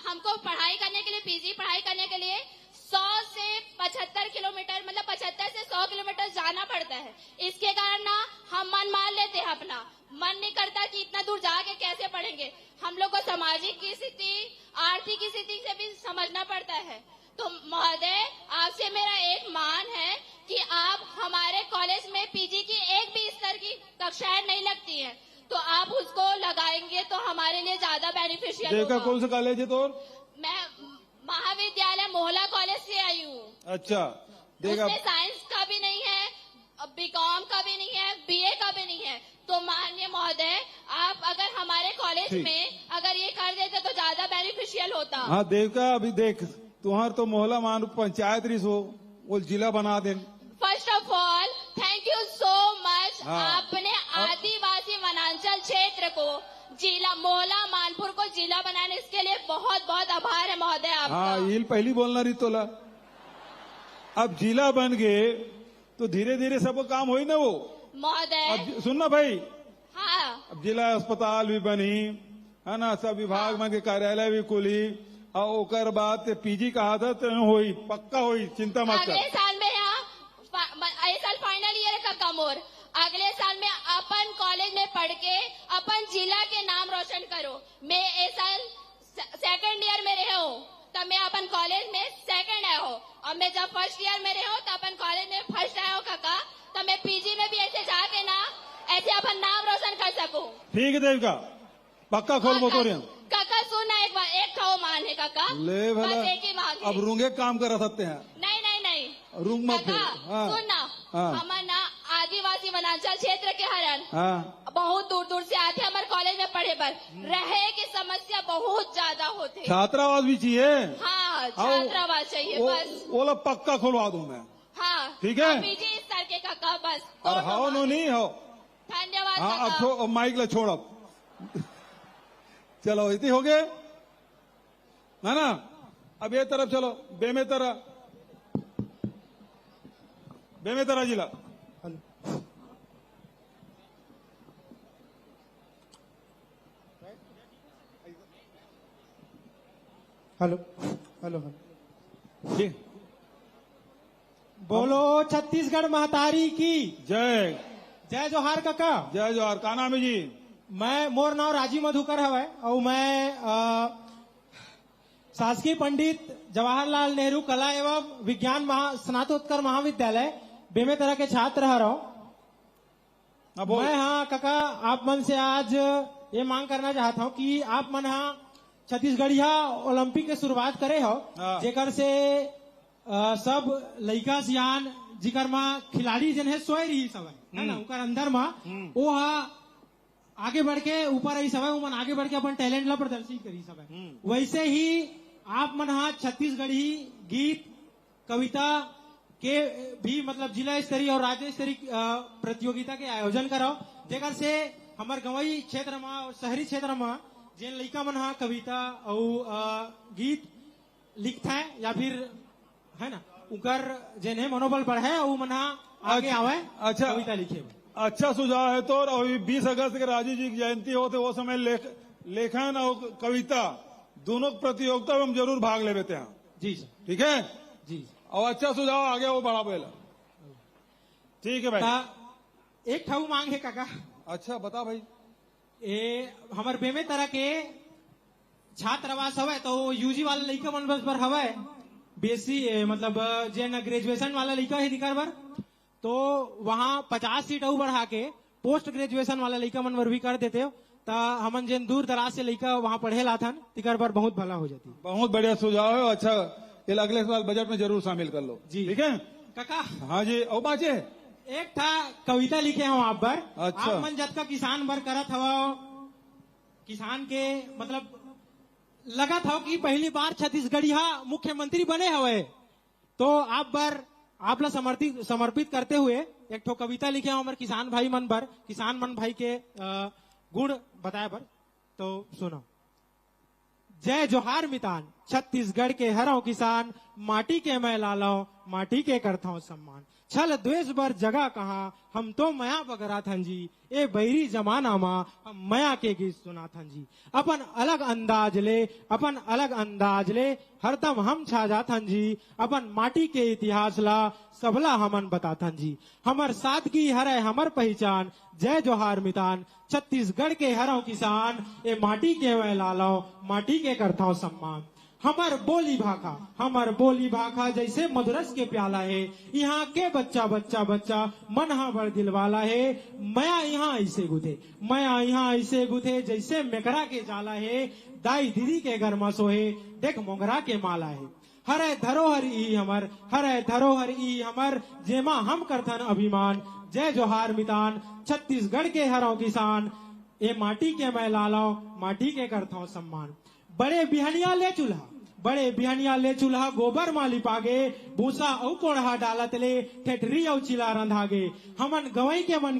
हमको पढ़ाई करने के लिए, पीजी पढ़ाई करने के लिए 100 से 75 किलोमीटर, मतलब 75 से 100 किलोमीटर जाना पड़ता है। इसके कारण ना हम मन मान लेते हैं, अपना मन नहीं करता कि इतना दूर जाके कैसे पढ़ेंगे। हम लोग को सामाजिक की स्थिति, आर्थिक स्थिति से भी समझना पड़ता है। तो महोदय आपसे मेरा एक मान है कि आप हमारे कॉलेज में पीजी की एक भी स्तर की कक्षाएं नहीं लगती हैं, तो आप उसको लगाएंगे तो हमारे लिए ज्यादा बेनिफिशियल होगा। देखा कौन सा कॉलेज है तोर? मैं महाविद्यालय मोहला कॉलेज से आई हूँ। अच्छा देखा। उसमें साइंस का भी नहीं है, बीकॉम का भी नहीं है, बीए का भी नहीं है। तो माननीय महोदय आप अगर हमारे कॉलेज में अगर ये कर देते तो ज्यादा बेनिफिशियल होता। हाँ देविका, अभी देख तुम्हार तो मोहल्ला मान पंचायत रही हो, वो जिला बना दे। First of all thank you so much. हाँ। आपने आदिवासी वनांचल क्षेत्र को जिला, मोहला मानपुर को जिला बनाने, इसके लिए बहुत बहुत आभार है महोदय आपका। हाँ ये पहली बोलना रही तोला। अब जिला बन गए तो धीरे धीरे सब काम हो ही ना वो महोदय। अब सुनना भाई। हाँ। अब जिला अस्पताल भी बनी है ना, सब विभाग में के कार्यालय भी खुली, और ओकर बाद पीजी कहा था तो होई, पक्का होई, चिंता मत कर। अगले साल में यहाँ इस साल फाइनल ईयर का कमोर, अगले साल में अपन कॉलेज में पढ़ के अपन जिला के नाम रोशन करो। मैं इस साल 2nd ईयर में रहे हूँ, तब मैं अपन कॉलेज में 2nd आया हूँ, और मैं जब 1st ईयर में रहे हूँ तब अपन कॉलेज में 1st आया हूँ काका। तो मैं पीजी में भी ऐसे जाके ना ऐसे अपन नाम रोशन कर सकूँ। ठीक है देविका, पक्का खोल मोटोरियम। काका सुनना एक बार, एक खाओ मान है काका, ले भला, बस एक ही मांग है। अब रूंगे काम कर सकते हैं। नहीं नहीं नहीं रूंग मत काका, हाँ। सुनना। हाँ। हमारे ना आदिवासी वनांचल क्षेत्र के हरण हाँ। बहुत दूर दूर से आते हमारे कॉलेज में पढ़े पर, रहे की समस्या बहुत ज्यादा होते। छात्रावास भी चाहिए। हाँ छात्रावास चाहिए बस। वो लोग पक्का खुलवा दूं मैं। हाँ ठीक है। पीजी स्तर के काका बस। और हो नो नहीं हो। धन्यवाद हाँ काका। अब माइक ला छोड़ अब। चलो इतनी हो गए है ना। अब ये तरफ चलो, बेमेतरा जिला। Hello hello hello. जी बोलो छत्तीसगढ़ महतारी की जय। जय जोहार काका। जय जोहार। का नाम है जी? मैं मोर नाम राजीव मधुकर हवै और मैं शासकीय पंडित जवाहरलाल नेहरू कला एवं विज्ञान स्नातकोत्तर महाविद्यालय बेमेतरा के छात्र रहा हूँ। मैं हाँ काका आप मन से आज ये मांग करना चाहता हूँ कि आप मन हाँ छत्तीसगढ़िया ओलंपिक के शुरुआत करे हो, जेकर से सब लड़का सियान जिकर में खिलाड़ी जन है सोए रही सब है ना, उनका अंदर में वो आगे बढ़ के ऊपर रही सब है, वो मन आगे बढ़ के अपन टैलेंट ला प्रदर्शित करी सब है। वैसे ही आप मन हाँ छत्तीसगढ़ी गीत कविता के भी मतलब जिला स्तरीय और राज्य स्तरीय प्रतियोगिता के आयोजन कराओ, जेकर से हमारे गंवई क्षेत्र में और शहरी क्षेत्र में जिन लड़का मन हाँ कविता और गीत लिखता है या फिर है ना उनकर जिन्हें मनोबल बढ़े और मन आगे आवे अच्छा कविता लिखे। अच्छा सुझाव है। तो अभी 20 अगस्त के राजीव जी की जयंती हो तो वो समय लेखन और कविता दोनों प्रतियोगिता में हम जरूर भाग ले लेते हैं। जी सर। ठीक है जी। और अच्छा सुझाव आगे वो बढ़ा पहला। ठीक है भाई। एक ठाऊ मांग है काका। अच्छा बता भाई। ए हमारे बेमेतरा के छात्रावास हवे तो यूजी वाला लड़का मन बस पर हवे बेसी मतलब जेन ग्रेजुएशन वाला लड़का है निकर बर, तो वहाँ 50 सीट और बढ़ा के पोस्ट ग्रेजुएशन वाला लड़का मन बर भी कर देते हो, ता हमन जेन दूर दराज से लड़का वहाँ पढ़े लाथन तिकर बर बहुत भला हो जाती। बहुत बढ़िया सुझाव है। अच्छा ये अगले साल बजट में जरूर शामिल कर लो। जी ठीक है काका। हाँ जी। और बाचे एक था कविता लिखे हूँ आप बर। अच्छा। आप मन जब का किसान बर करत हवा किसान के मतलब लगा था कि पहली बार छत्तीसगढ़िया मुख्यमंत्री बने हवे, तो आप बर आप ला समर्पित करते हुए एक ठो कविता लिखे हमारे किसान भाई मन बर, किसान मन भाई के गुण बताए बर। तो सुनो। जय जोहार मितान छत्तीसगढ़ के हरों किसान, माटी के मैं लालो माटी के करता हूँ सम्मान। छल द्वेष बर जगह कहा हम तो मया बगरा थन जी, ए बैरी जमाना मा हम मया के गीत सुना थन जी। अपन अलग अंदाज ले हरदम हम छा जाथन जी, अपन माटी के इतिहास ला सबला हमन बताथन जी। हमर सादगी हरे हमर पहचान, जय जोहार मितान छत्तीसगढ़ के हरों किसान, ए माटी के मैं लालो माटी के करता हूँ सम्मान। हमर बोली भाखा जैसे मधुरस के प्याला है, यहाँ के बच्चा मन हा बड़ दिलवाला है। मया यहाँ ऐसे गुथे जैसे मेकरा के जाला है, दाई दीदी के घर में सोहे देख मोगरा के माला है। हरे धरोहर ई हमर जेमा हम करथन अभिमान, जय जोहार मितान छत्तीसगढ़ के हरों किसान, ए माटी के मैं लालो माटी के करता हूँ सम्मान। बड़े बिहनिया ले चूल्हा गोबर माली पागे, भूसा औ कोढ़ा डालत ले ठेठरी औ चिला रंधागे। हमन गवई के मन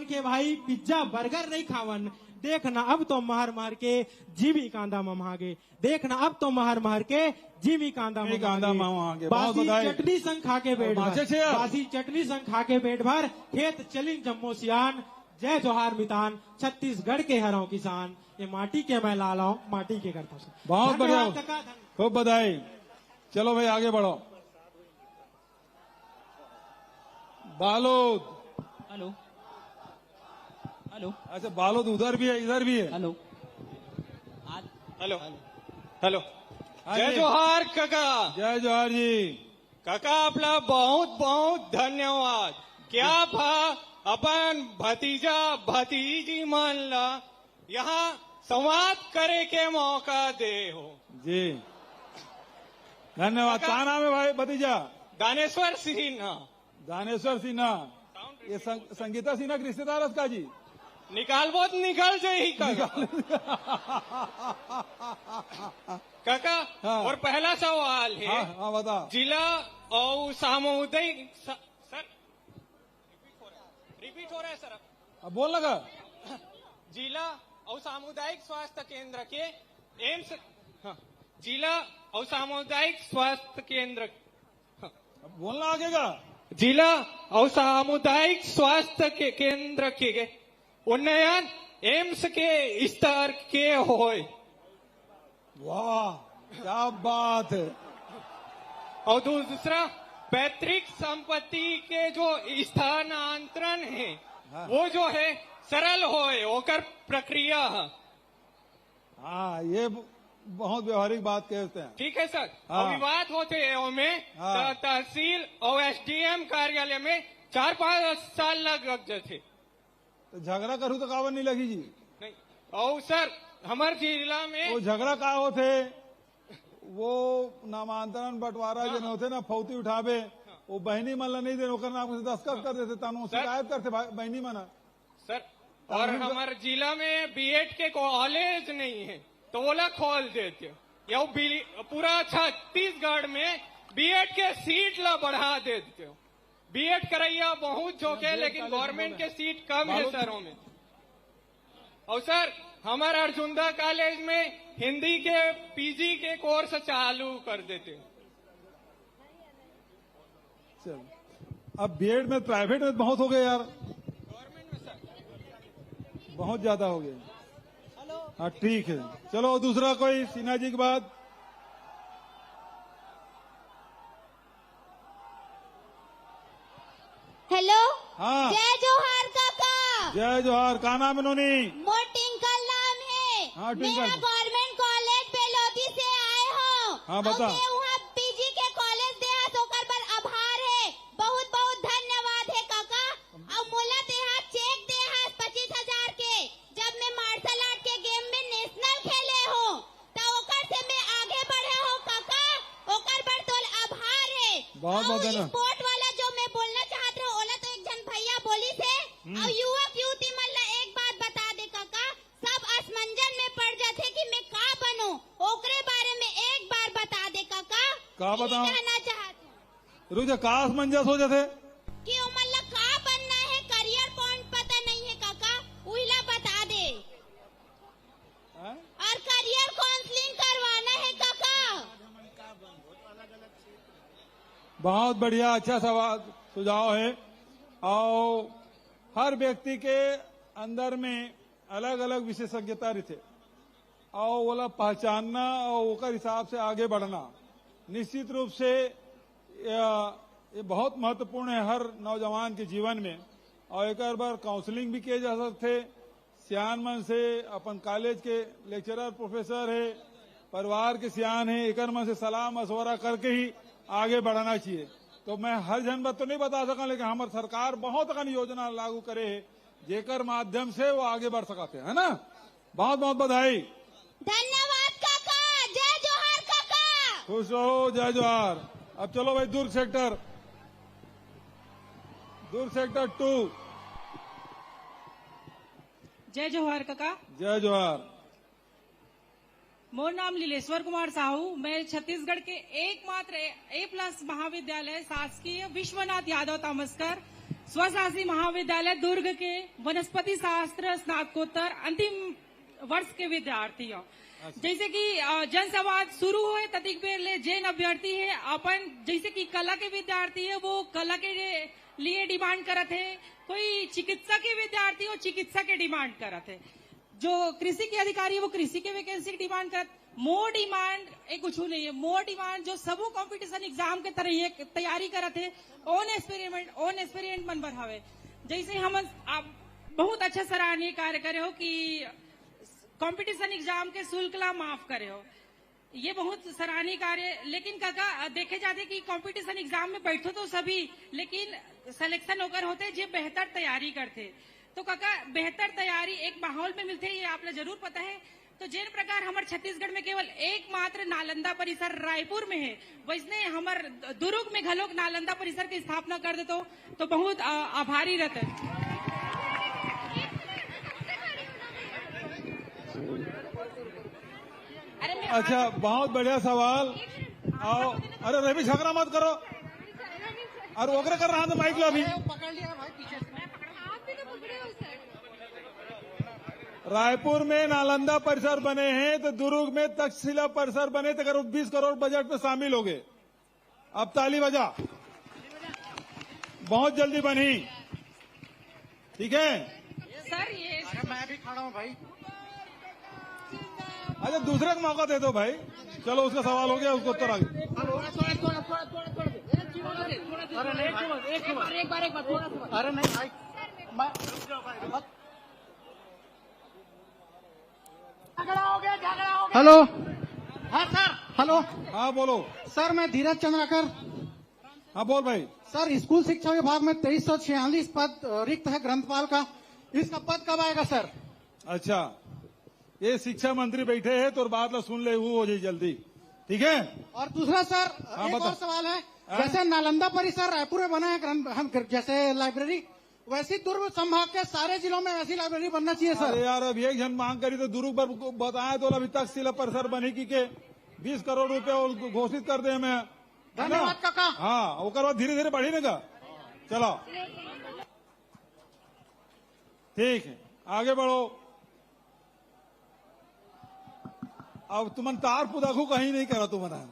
के भाई पिज्जा बर्गर नहीं खावन, देखना अब तो महर के जिमी कांदा ममागे, देखना अब तो महर के जिमी कांदा ममागे। बासी चटनी संग खा के पेट भर खेत चली जम्मो सियान, जय जोहार मितान छत्तीसगढ़ के हरों किसान, ये माटी के मैं लालाओ माटी के करता हूँ। बहुत बढ़िया, खूब बधाई। चलो भाई आगे बढ़ो। बालोद। Hello hello. अच्छा बालोद उधर भी है इधर भी है। Hello hello hello. जय जोहार काका। जय जोहार जी। काका आपला बहुत बहुत धन्यवाद। क्या भा अपन भतीजा भतीजी मान ला यहाँ संवाद करे के मौका दे हो जी। धन्यवाद। क्या नाम है भाई भतीजा? दानेश्वर सिन्हा। दानेश्वर सिन्हा ये संगीता सिन्हा के रिश्तेदार उसका जी। निकाल बहुत निकल जाए काका। काका हाँ। और पहला सवाल है। हाँ बता। जिला और सामुदायिक सर रिपीट हो रहा है सर। अब बोल लगा। जिला और सामुदायिक स्वास्थ्य केंद्र के एम्स। हाँ। जिला और सामुदायिक स्वास्थ्य केंद्र। हाँ। अब बोलना आगे का। जिला और सामुदायिक स्वास्थ्य के केंद्र के उन्नयन एम्स के स्तर के होए। वाह क्या बात है। और दूसरा पैतृक संपत्ति के जो स्थानांतरण निर्माण है वो जो है सरल होए ओकर प्रक्रिया है। हाँ, ये बहुत व्यवहारिक बात कहते हैं। ठीक है सर। हाँ। विवाद होते हैं उनमें हाँ। तहसील और एसडीएम कार्यालय में 4-5 साल लग जाते थे। तो झगड़ा करूँ तो कावन नहीं लगी जी। नहीं, और सर हमारे जिला में वो झगड़ा का होते, वो नामांतरण बंटवारा जो होते ना, फौती उठावे, वो बहनी मन ला नहीं दे, ओकर नाम से दस्तखत कर देते, तानु शिकायत करते बहनी मना सर। और हमारे जिला में बीएड के कॉलेज नहीं है तो वो लोग खोल देते। या पूरा छत्तीसगढ़ में बीएड के सीट ला बढ़ा देते हो। बीएड करैया बहुत जोके, लेकिन गवर्नमेंट के सीट कम है शहरों में। और सर हमारे अर्जुंदा कॉलेज में हिंदी के पीजी के कोर्स चालू कर देते हैं। चल, अब बीएड में प्राइवेट में बहुत हो गए यार, गवर्नमेंट में सर बहुत ज्यादा हो गए। हाँ ठीक है, चलो दूसरा कोई सिन्हा जी के बाद। हेलो। हाँ। जय जोहार काका। जय जोहार। का नाम है नोनी? मोर टिंकल नाम है। हाँ, टिंकल। मेरा गवर्नमेंट कॉलेज बेलोदी से आए हो। हाँ, बता। और मैं वहाँ पीजी के कॉलेज दे सोकर पर आभार है। बहुत बहुत धन्यवाद है काका। और मोला देहा चेक देहा 25,000 के, जब मैं मार्शल आर्ट के गेम में नेशनल खेले हो तो ओकर से मैं आगे बढ़े हो काका। ओकर पर तो आभार है। बहुत बहुत और धन्यवाद। स्पोर्ट वाला जो मैं बोलना चाहत रहा ओला तो एक जन भैया बोली थे। और युवक युवती मन ला एक बात बता दे काका, सब असमंजन में पड़ जाते कि मैं का बनूं, ओकरे बारे में एक बार बता दे काका। का बताऊं? ये कहना चाहत रुक जा, का असमंजस हो जाते कि उमन ला का बनना है, करियर पॉइंट पता नहीं है काका, उइला बता दे। हाँ? और करियर काउंसलिंग करवाना है काका। बहुत बढ़िया, अच्छा सवाल सुझाव है। और हर व्यक्ति के अंदर में अलग अलग विशेषज्ञता रहते और वो पहचानना और ओकर हिसाब से आगे बढ़ना निश्चित रूप से ये बहुत महत्वपूर्ण है हर नौजवान के जीवन में। और एक बार काउंसलिंग भी किए जा सकते सियान मन से, अपन कॉलेज के लेक्चरर प्रोफेसर है, परिवार के सियान है, एक मन से सलाह मशवरा करके ही आगे बढ़ना चाहिए। तो मैं हर जन बात तो नहीं बता सका, लेकिन हमारी सरकार बहुत अगन योजना लागू करे है जेकर माध्यम से वो आगे बढ़ सकते है ना। बहुत बहुत बधाई। धन्यवाद काका। जय जोहार काका। खुश रहो, जय जोहार। अब चलो भाई दुर्ग सेक्टर 2। जय जोहार काका। जय जोहार। मोर नाम लीलेश्वर कुमार साहू। मैं छत्तीसगढ़ के एकमात्र A+ महाविद्यालय शासकीय विश्वनाथ यादव तामस्कर स्वशासी महाविद्यालय दुर्ग के वनस्पति शास्त्र स्नातकोत्तर अंतिम वर्ष के विद्यार्थी हूँ। जैसे कि जनसंवाद शुरू हुए ततिक बेर ले जैन अभ्यर्थी है अपन, जैसे कि कला के विद्यार्थी है वो कला के लिए डिमांड करत है, कोई चिकित्सा के विद्यार्थी हो चिकित्सा के डिमांड करत है, जो कृषि के अधिकारी है वो कृषि के वैकेंसी की डिमांड करत। मोर डिमांड एक कुछ नहीं है, मोर डिमांड जो सबो कंपटीशन एग्जाम के तरह ये तैयारी करत है ओन एक्सपेरिमेंट मन बढ़ावे। जैसे हम आप बहुत अच्छा सराहनीय कार्य करे हो कि कंपटीशन एग्जाम के शुल्क ला माफ करे हो, ये बहुत सराहनीय कार्य। लेकिन काका देखे जाते कि कंपटीशन एग्जाम में बैठो तो सभी, लेकिन सिलेक्शन होकर होते जो बेहतर तैयारी करते। तो काका बेहतर तैयारी एक माहौल में मिलते, ये आपने जरूर पता है। तो जिन प्रकार हमारे छत्तीसगढ़ में केवल एकमात्र नालंदा परिसर रायपुर में है, वैसने हमारे दुर्ग में घलोक नालंदा परिसर की स्थापना कर देते तो बहुत आभारी रहते। अच्छा, बहुत बढ़िया सवाल। आओ, अरे रवि झगड़ा मत करो, और ओकरे कर रहा था माइक लो अभी। रायपुर में नालंदा परिसर बने हैं तो दुर्ग में तक्षशिला परिसर बने तो करीब 20 करोड़ बजट में शामिल हो गए। अब ताली बजा, बहुत जल्दी बनी। ठीक है सर, ये मैं भी खड़ा हूँ भाई। अच्छा, दूसरे को मौका दे दो भाई। चलो, उसका सवाल हो गया, उसको उत्तर आ गया। अरे नहीं भाई, हेलो, हाँ सर, हेलो हाँ बोलो। सर, मैं धीरज चंद्राकर। हाँ बोल भाई। सर, स्कूल शिक्षा विभाग में 2346 पद रिक्त है ग्रंथपाल का। इसका पद कब आएगा सर? अच्छा, ये शिक्षा मंत्री बैठे हैं तो बात ला सुन ले, वो हो जाए जल्दी, ठीक है। और दूसरा सर, हाँ, एक बता। और सवाल है। हाँ? जैसे नालंदा परिसर रायपुर में बना है हम जैसे लाइब्रेरी, वैसी दुर्ग संभाग के सारे जिलों में ऐसी लाइब्रेरी बनना चाहिए अरे सर। यार, अब एक जन मांग करी तो दुरुग पर बताए तो अभी तक सिला परिसर बनी की के 20 करोड़ रुपए घोषित कर दे हमें। धन्यवाद काका। हाँ, ओकर बाद धीरे धीरे बढ़ी का। चलो ठीक है, आगे बढ़ो। अब तुमन तार पुदाखू कहीं नहीं करा तुमने।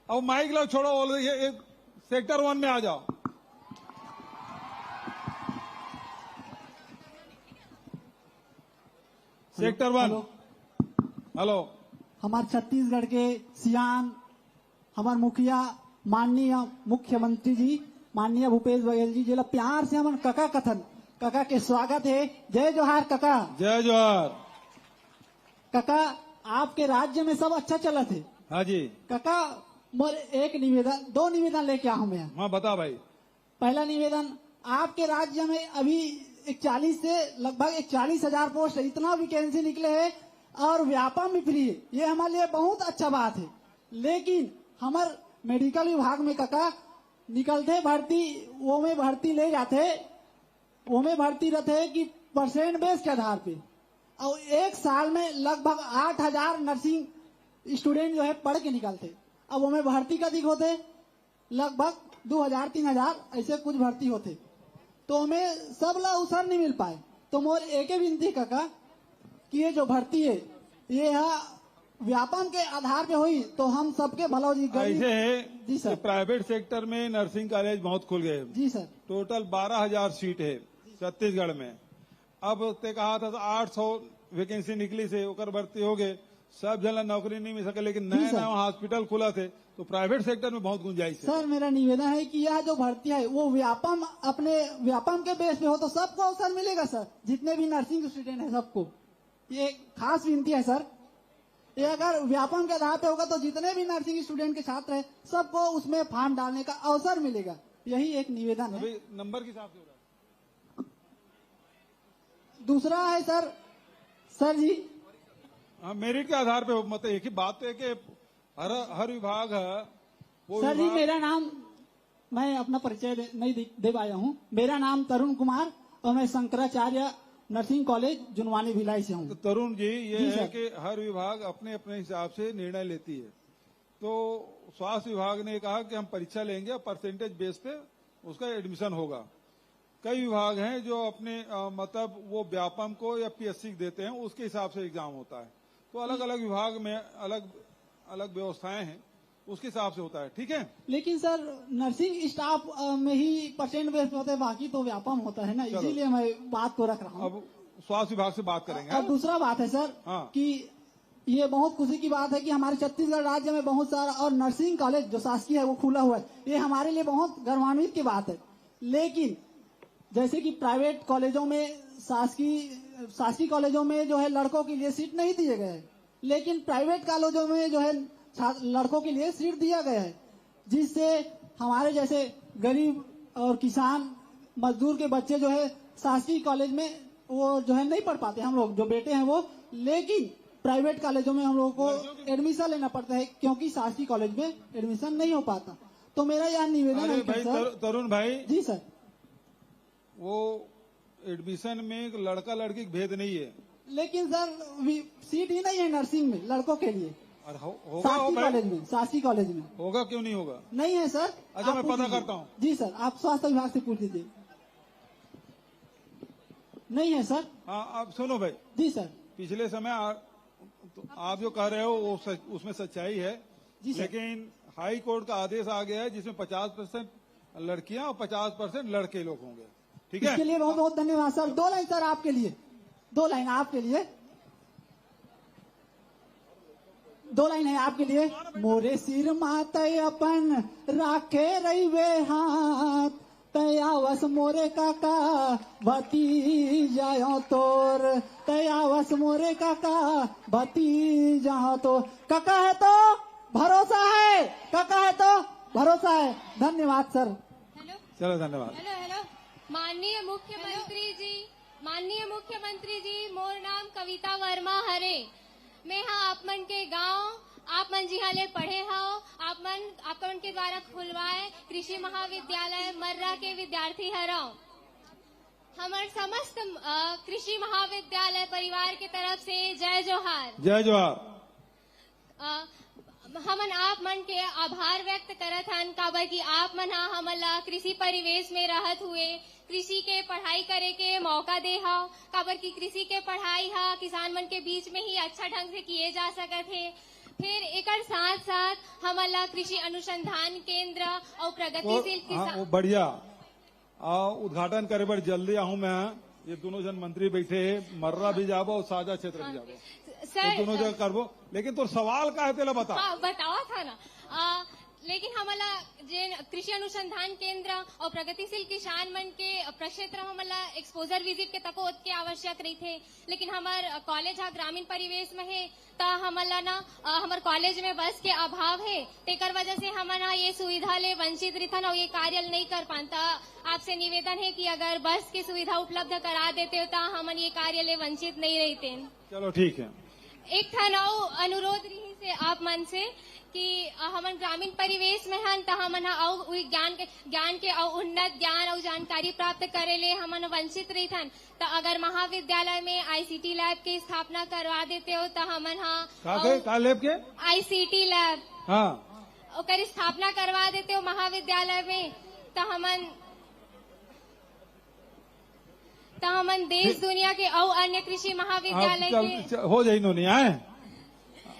अब माइक लो छोड़ो, एक सेक्टर 1 में आ जाओ। सेक्टर 1। हेलो। हमारे छत्तीसगढ़ के सियान हमारे मुखिया माननीय मुख्यमंत्री जी माननीय भूपेश बघेल जी जिला प्यार से हमारे कका कथन कका के स्वागत है। जय जोहार कका। जय जोहार। कका, आपके राज्य में सब अच्छा चला थे। हाँ जी कका, मोर एक निवेदन, 2 निवेदन लेके आऊं मैं। हाँ बता भाई। पहला निवेदन, आपके राज्य में अभी 41 से लगभग 41,000 पोस्ट है, इतना वैकेंसी निकले हैं और व्यापम भी फ्री है। ये हमारे लिए बहुत अच्छा बात है। लेकिन हमारे मेडिकल विभाग में कका निकलते भर्ती वो में भर्ती ले जाते, वो में भर्ती रहते कि परसेंट बेस के आधार पे, और एक साल में लगभग 8,000 नर्सिंग स्टूडेंट जो है पढ़ के निकलते। अब वो में भर्ती का दिख होते लगभग 2,000-3,000 ऐसे कुछ भर्ती होते, तो हमें सब ला अवसर नहीं मिल पाए। तो मोर एक ही विनती काका कि ये जो भर्ती है ये व्यापम के आधार पे हुई तो हम सबके भला जी। ऐसे है जी सर। कि प्राइवेट सेक्टर में नर्सिंग कॉलेज बहुत खुल गए। जी सर। टोटल 12,000 सीट है छत्तीसगढ़ में। अब ते कहा था 800 वैकेंसी निकली से ओकर भर्ती हो गए, सब जन नौकरी नहीं मिल सके। लेकिन नए नए हॉस्पिटल खुला थे तो प्राइवेट सेक्टर में बहुत गुंजाइश है। सर, मेरा निवेदन है कि यह जो भर्ती है वो व्यापम अपने व्यापम के बेस पे हो तो सबको अवसर मिलेगा सर, जितने भी नर्सिंग स्टूडेंट है सबको। ये खास विनती है सर। ये अगर व्यापम के आधार पे होगा तो जितने भी नर्सिंग स्टूडेंट के छात्र है सबको उसमें फॉर्म डालने का अवसर मिलेगा। यही एक निवेदन है। अभी नंबर के हिसाब से हो रहा है। दूसरा है सर जी, हाँ, मेरिट के आधार पे मतलब एक ही बात है कि हर विभाग है वो सर जी, विभाग- मेरा नाम, मैं अपना परिचय नहीं दे पाया हूँ। मेरा नाम तरुण कुमार और मैं शंकराचार्य नर्सिंग कॉलेज जुनवानी भिलाई से हूँ। तो तरुण जी, ये जी है सर। कि हर विभाग अपने अपने हिसाब से निर्णय लेती है। तो स्वास्थ्य विभाग ने कहा कि हम परीक्षा लेंगे और परसेंटेज बेस पे उसका एडमिशन होगा। कई विभाग हैं जो अपने मतलब वो व्यापम को या पीएससी देते हैं, उसके हिसाब से एग्जाम होता है। तो अलग अलग विभाग में अलग अलग व्यवस्थाएं हैं, उसके हिसाब से होता है। ठीक है। लेकिन सर, नर्सिंग स्टाफ में ही परसेंट बेस होते हैं, बाकी तो व्यापम होता है ना, चलो। इसीलिए मैं बात को रख रहा हूँ। अब स्वास्थ्य विभाग से बात करेंगे। और दूसरा बात है सर हाँ। कि ये बहुत खुशी की बात है कि हमारे छत्तीसगढ़ राज्य में बहुत सारा और नर्सिंग कॉलेज जो शासकीय है वो खुला हुआ है। ये हमारे लिए बहुत गौरवान्वित की बात है। लेकिन जैसे कि प्राइवेट कॉलेजों में शासकीय कॉलेजों में जो है लड़कों के लिए सीट नहीं दिए गए हैं, लेकिन प्राइवेट कॉलेजों में जो है लड़कों के लिए सीट दिया गया है, जिससे हमारे जैसे गरीब और किसान मजदूर के बच्चे जो है शासकीय कॉलेज में वो जो है नहीं पढ़ पाते, हम लोग जो बेटे हैं वो। लेकिन प्राइवेट कॉलेजों में हम लोगों को एडमिशन लेना पड़ता है क्योंकि शासकीय कॉलेज में एडमिशन नहीं हो पाता। तो मेरा यह निवेदन अरे है भाई कि सर, तरुण भाई, जी सर, वो एडमिशन में लड़का लड़की का भेद नहीं है। लेकिन सर सीट ही नहीं है नर्सिंग में लड़कों के लिए और होगा शासकीय भाई, कॉलेज में। शासकीय कॉलेज में होगा क्यों नहीं होगा? नहीं है सर। अच्छा, आप मैं पूछ पता लीजिए। करता हूँ। जी सर, आप स्वास्थ्य विभाग से पूछ लीजिए। नहीं है सर। हाँ, आप सुनो भाई, जी सर। पिछले समय तो आप जो कह रहे हो वो उसमें सच्चाई है। जी सर। लेकिन हाई कोर्ट का आदेश आ गया है जिसमें 50% लड़कियां और 50% लड़के लोग होंगे। ठीक है। इसके लिए बहुत बहुत धन्यवाद सर। 2 लाइन सर आपके लिए, 2 लाइन आपके लिए, 2 लाइन है आपके लिए। मोरे सिर माते अपन राखे रही वे हाथ तया तयावस मोरे काका भतीजाओ तोर, तयावस मोरे काका भतीजाओ तो। काका है तो भरोसा है, काका है तो भरोसा है। धन्यवाद सर। हेलो चलो धन्यवाद। हेलो हेलो माननीय मुख्यमंत्री जी मोर नाम कविता वर्मा हरे। मैं हाँ आप मन के गांव आप मन जी हाले पढ़े हाओ, आप मन के द्वारा खुलवाए कृषि महाविद्यालय मर्रा के विद्यार्थी हराओ। हमारे समस्त कृषि महाविद्यालय परिवार के तरफ से जय जोहार। जय जोहार। हमन आप मन के आभार व्यक्त करत हन, काबर की आप मन हा हमन ला कृषि परिवेश में रहत हुए कृषि के पढ़ाई करे के मौका दे हाव। काबर की कृषि के पढ़ाई हा किसान मन के बीच में ही अच्छा ढंग से किए जा सकत है। फिर एक साथ साथ हमन ला कृषि अनुसंधान केंद्र और प्रगतिशील किसान। वो बढ़िया उद्घाटन करे बर जल्दी आहूँ मैं। ये दोनों जन मंत्री बैठे है, मर्रा भी जाबो और साझा क्षेत्र भी जाबो, सर दोनों जगह करबो। लेकिन तो सवाल का है तेला बता। हाँ, बतावा था ना। लेकिन हमला जे कृषि अनुसंधान केंद्र और प्रगतिशील किसान मन के प्रक्षेत्र हमला एक्सपोजर विजिट के तको के आवश्यक रही थे। लेकिन हमार कॉलेज हा ग्रामीण परिवेश में है, ता हमला ना हमार कॉलेज में बस के अभाव है, तेकर वजह से हमना ये सुविधा ले वंचित रिथन और ये कार्य नहीं कर पाता। आपसे निवेदन है कि अगर बस की सुविधा उपलब्ध करा देते हो तो हमन ये कार्य ले वंचित नहीं रहते। चलो ठीक है। एक था नौ अनुरोध रही से आप मन से कि हमन ग्रामीण परिवेश में हन, त हमन और ज्ञान के और उन्नत ज्ञान और जानकारी प्राप्त करे ले हमन वंचित रही थन। तो अगर महाविद्यालय में आईसीटी लैब की स्थापना करवा देते हो तो हमन का लैब के आईसीटी लैब ओकर स्थापना करवा देते हो महाविद्यालय में, तो हमन देश दुनिया के और अन्य कृषि महाविद्यालय के हो जाए इन्होंने आए।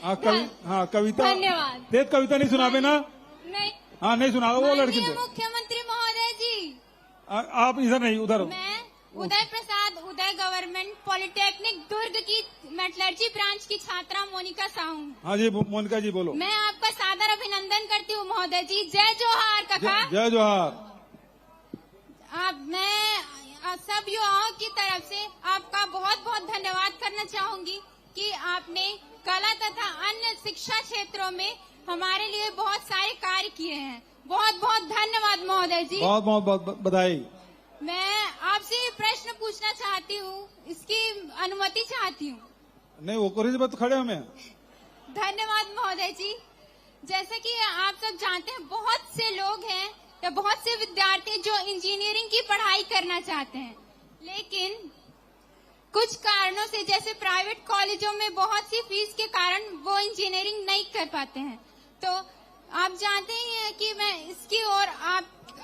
कविता धन्यवाद। तेज कविता नहीं सुनाबे ना? नहीं। हाँ नहीं सुना वो लड़की से। मुख्यमंत्री महोदय जी आप इधर नहीं उधर। मैं उदय प्रसाद उदय गवर्नमेंट पॉलिटेक्निक दुर्ग की मेटलर्जी ब्रांच की छात्रा मोनिका साहू। हाँ जी मोनिका जी बोलो। मैं आपका सादर अभिनंदन करती हूँ महोदय जी। जय जोहार काका। जय जोहार। मैं सब युवाओं की तरफ से आपका बहुत बहुत धन्यवाद करना चाहूंगी कि आपने कला तथा अन्य शिक्षा क्षेत्रों में हमारे लिए बहुत सारे कार्य किए हैं। बहुत बहुत धन्यवाद महोदय जी। बहुत बहुत बधाई। मैं आपसे प्रश्न पूछना चाहती हूँ, इसकी अनुमति चाहती हूँ। नहीं वो कोई बात खड़े हमें। धन्यवाद महोदय जी। जैसे कि आप सब जानते हैं बहुत से लोग हैं या बहुत से विद्यार्थी जो इंजीनियरिंग की पढ़ाई करना चाहते हैं, लेकिन कुछ कारणों से जैसे प्राइवेट कॉलेजों में बहुत सी फीस के कारण वो इंजीनियरिंग नहीं कर पाते हैं। तो आप जानते ही हैं कि मैं इसकी ओर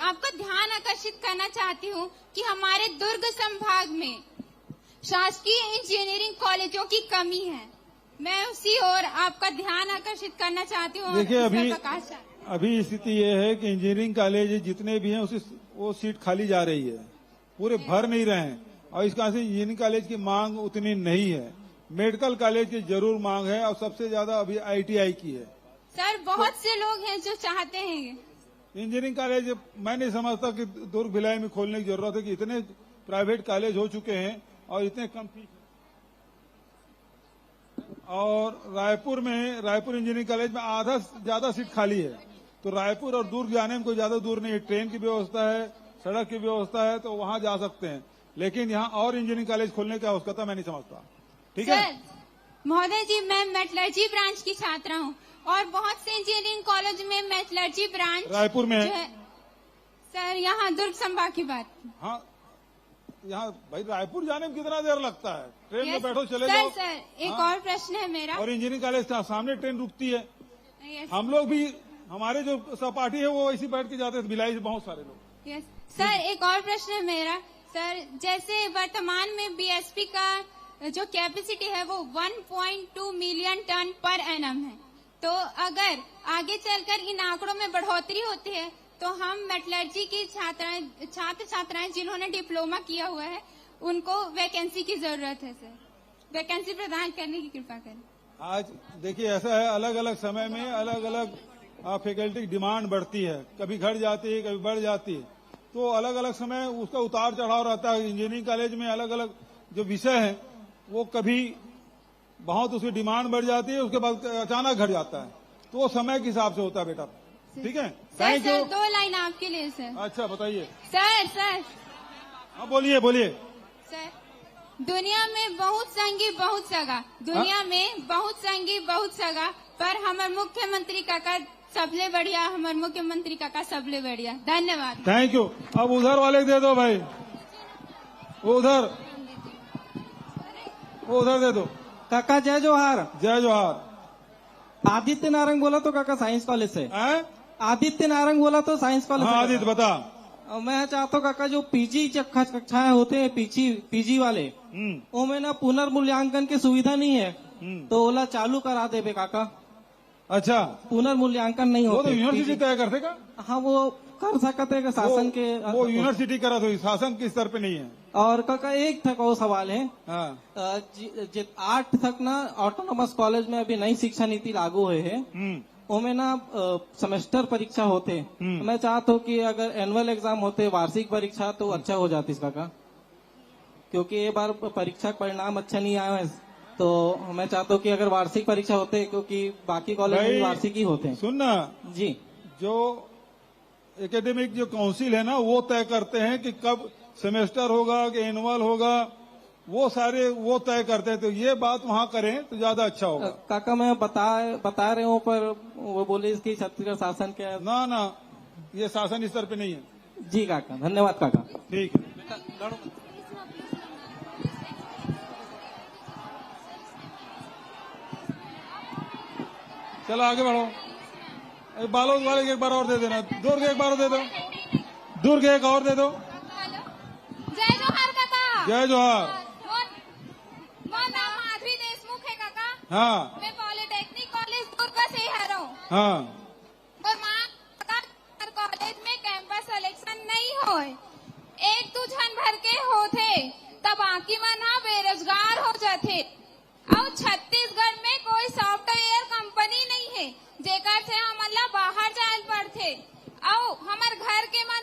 आपका ध्यान आकर्षित करना चाहती हूँ कि हमारे दुर्ग संभाग में शासकीय इंजीनियरिंग कॉलेजों की कमी है। मैं उसी ओर आपका ध्यान आकर्षित करना चाहती हूँ। देखिए अभी स्थिति ये है कि इंजीनियरिंग कॉलेज जितने भी हैं वो सीट खाली जा रही है, पूरे भर नहीं रहे हैं। और इस कारण से इंजीनियरिंग कॉलेज की मांग उतनी नहीं है। मेडिकल कॉलेज की जरूर मांग है और सबसे ज्यादा अभी आईटीआई की है। सर बहुत से लोग हैं जो चाहते हैं इंजीनियरिंग कॉलेज। मैं नहीं समझता कि दुर्ग भिलाई में खोलने की जरूरत है कि इतने प्राइवेट कॉलेज हो चुके हैं और इतने कम फीस। और रायपुर इंजीनियरिंग कॉलेज में आधा ज्यादा सीट खाली है। तो रायपुर और दुर्ग जाने में कोई ज्यादा दूर नहीं है, ट्रेन की व्यवस्था है, सड़क की व्यवस्था है, तो वहां जा सकते हैं। लेकिन यहाँ और इंजीनियरिंग कॉलेज खोलने की आवश्यकता मैं नहीं समझता। ठीक है महोदय जी। मैं मेटलर्जी ब्रांच की छात्रा हूँ और बहुत से इंजीनियरिंग कॉलेज में मेटलर्जी ब्रांच रायपुर में है। सर यहाँ दुर्ग संभाग की बात। हाँ यहाँ भाई रायपुर जाने में कितना देर लगता है? ट्रेन में बैठो चले जाओ। सर एक और प्रश्न है मेरा। और इंजीनियरिंग कॉलेज का सामने ट्रेन रुकती है। हम लोग भी हमारे जो सहपाठी है वो ऐसी बैठ के जाते हैं भिलाई से बहुत सारे लोग। सर एक और प्रश्न है मेरा। सर जैसे वर्तमान में बीएसपी का जो कैपेसिटी है वो 1.2 मिलियन टन पर एनम है, तो अगर आगे चलकर इन आंकड़ों में बढ़ोतरी होती है तो हम मेटलर्जी की छात्र छात्राएं जिन्होंने डिप्लोमा किया हुआ है उनको वैकेंसी की जरूरत है। सर वैकेंसी प्रदान करने की कृपा करें। आज देखिए ऐसा है, अलग अलग समय में अलग अलग फैकल्टी की डिमांड बढ़ती है, कभी घट जाती है कभी बढ़ जाती है। तो अलग अलग समय उसका उतार चढ़ाव रहता है। इंजीनियरिंग कॉलेज में अलग अलग जो विषय है वो कभी बहुत उसकी डिमांड बढ़ जाती है, उसके बाद अचानक घट जाता है, तो वो समय के हिसाब से होता है बेटा। ठीक है, सर, सर 2 लाइन आपके लिए सर। अच्छा बताइए सर। हाँ बोलिए बोलिए। सर, दुनिया में बहुत संगी बहुत सगा, दुनिया में बहुत संगी बहुत सगा, पर हमार मुख्यमंत्री काका सबले बढ़िया, हमार मुख्यमंत्री काका सबले बढ़िया। धन्यवाद। Thank you. अब उधर वाले दे दो भाई, उधर दे दो। काका जय जोहार। जय जोहार। आदित्य नारंग बोला तो काका साइंस कॉलेज से। आदित्य नारंग बोला तो साइंस कॉलेज। हाँ आदित्य बता। मैं चाहता हूँ काका जो पीजी कक्षाएं होते हैं पीजी वाले, उनमें ना पुनर्मूल्यांकन की सुविधा नहीं है, तो ओला चालू करा दे बे काका। अच्छा, पुनर्मूल्यांकन नहीं वो होते। तो यूनिवर्सिटी तय करते का। हाँ वो कर सकते हैं शासन के, वो यूनिवर्सिटी करा तो शासन के स्तर पे नहीं है। और काका एक तक वो सवाल है, हाँ। 8 तक ना ऑटोनोमस कॉलेज में अभी नई शिक्षा नीति लागू हुए है, उनमें ना सेमेस्टर परीक्षा होते। मैं चाहता हूँ कि अगर एनुअल एग्जाम होते, वार्षिक परीक्षा, तो अच्छा हो जाती काका, क्योंकि ये बार परीक्षा परिणाम अच्छा नहीं आया है, तो मैं चाहता हूँ कि अगर वार्षिक परीक्षा होते, क्योंकि बाकी कॉलेज में वार्षिक ही होते हैं। सुनना जी, जो एकेडमिक जो काउंसिल है ना वो तय करते हैं कि कब सेमेस्टर होगा कि एनुअल होगा, वो सारे वो तय करते हैं, तो ये बात वहाँ करें तो ज्यादा अच्छा होगा। काका मैं बता रहे हूँ, पर वो बोले इसकी छत्तीसगढ़ शासन के ना ये शासन स्तर पे नहीं है। जी काका, धन्यवाद काका। ठीक है, चलो आगे बढ़ो। बालोद वाले एक बार और दे देना, दुर्ग एक बार दे दो, दुर्ग एक और दे दो। जय जोहार काका। जय जोहार। मैं माधवी देशमुख है काका। हाँ। मैं पॉलिटेक्निक कॉलेज दुर्ग से ही हूँ। हाँ। और कॉलेज में कैंपस सिलेक्शन नहीं हो, 1-2 जन भर के होते, तब बाकी मना बेरोजगार हो जाते। और छत्तीसगढ़ में कोई सॉफ्टवेयर कंपनी नहीं है जेकर से हमला बाहर जाए पड़ते, और हमार घर के मन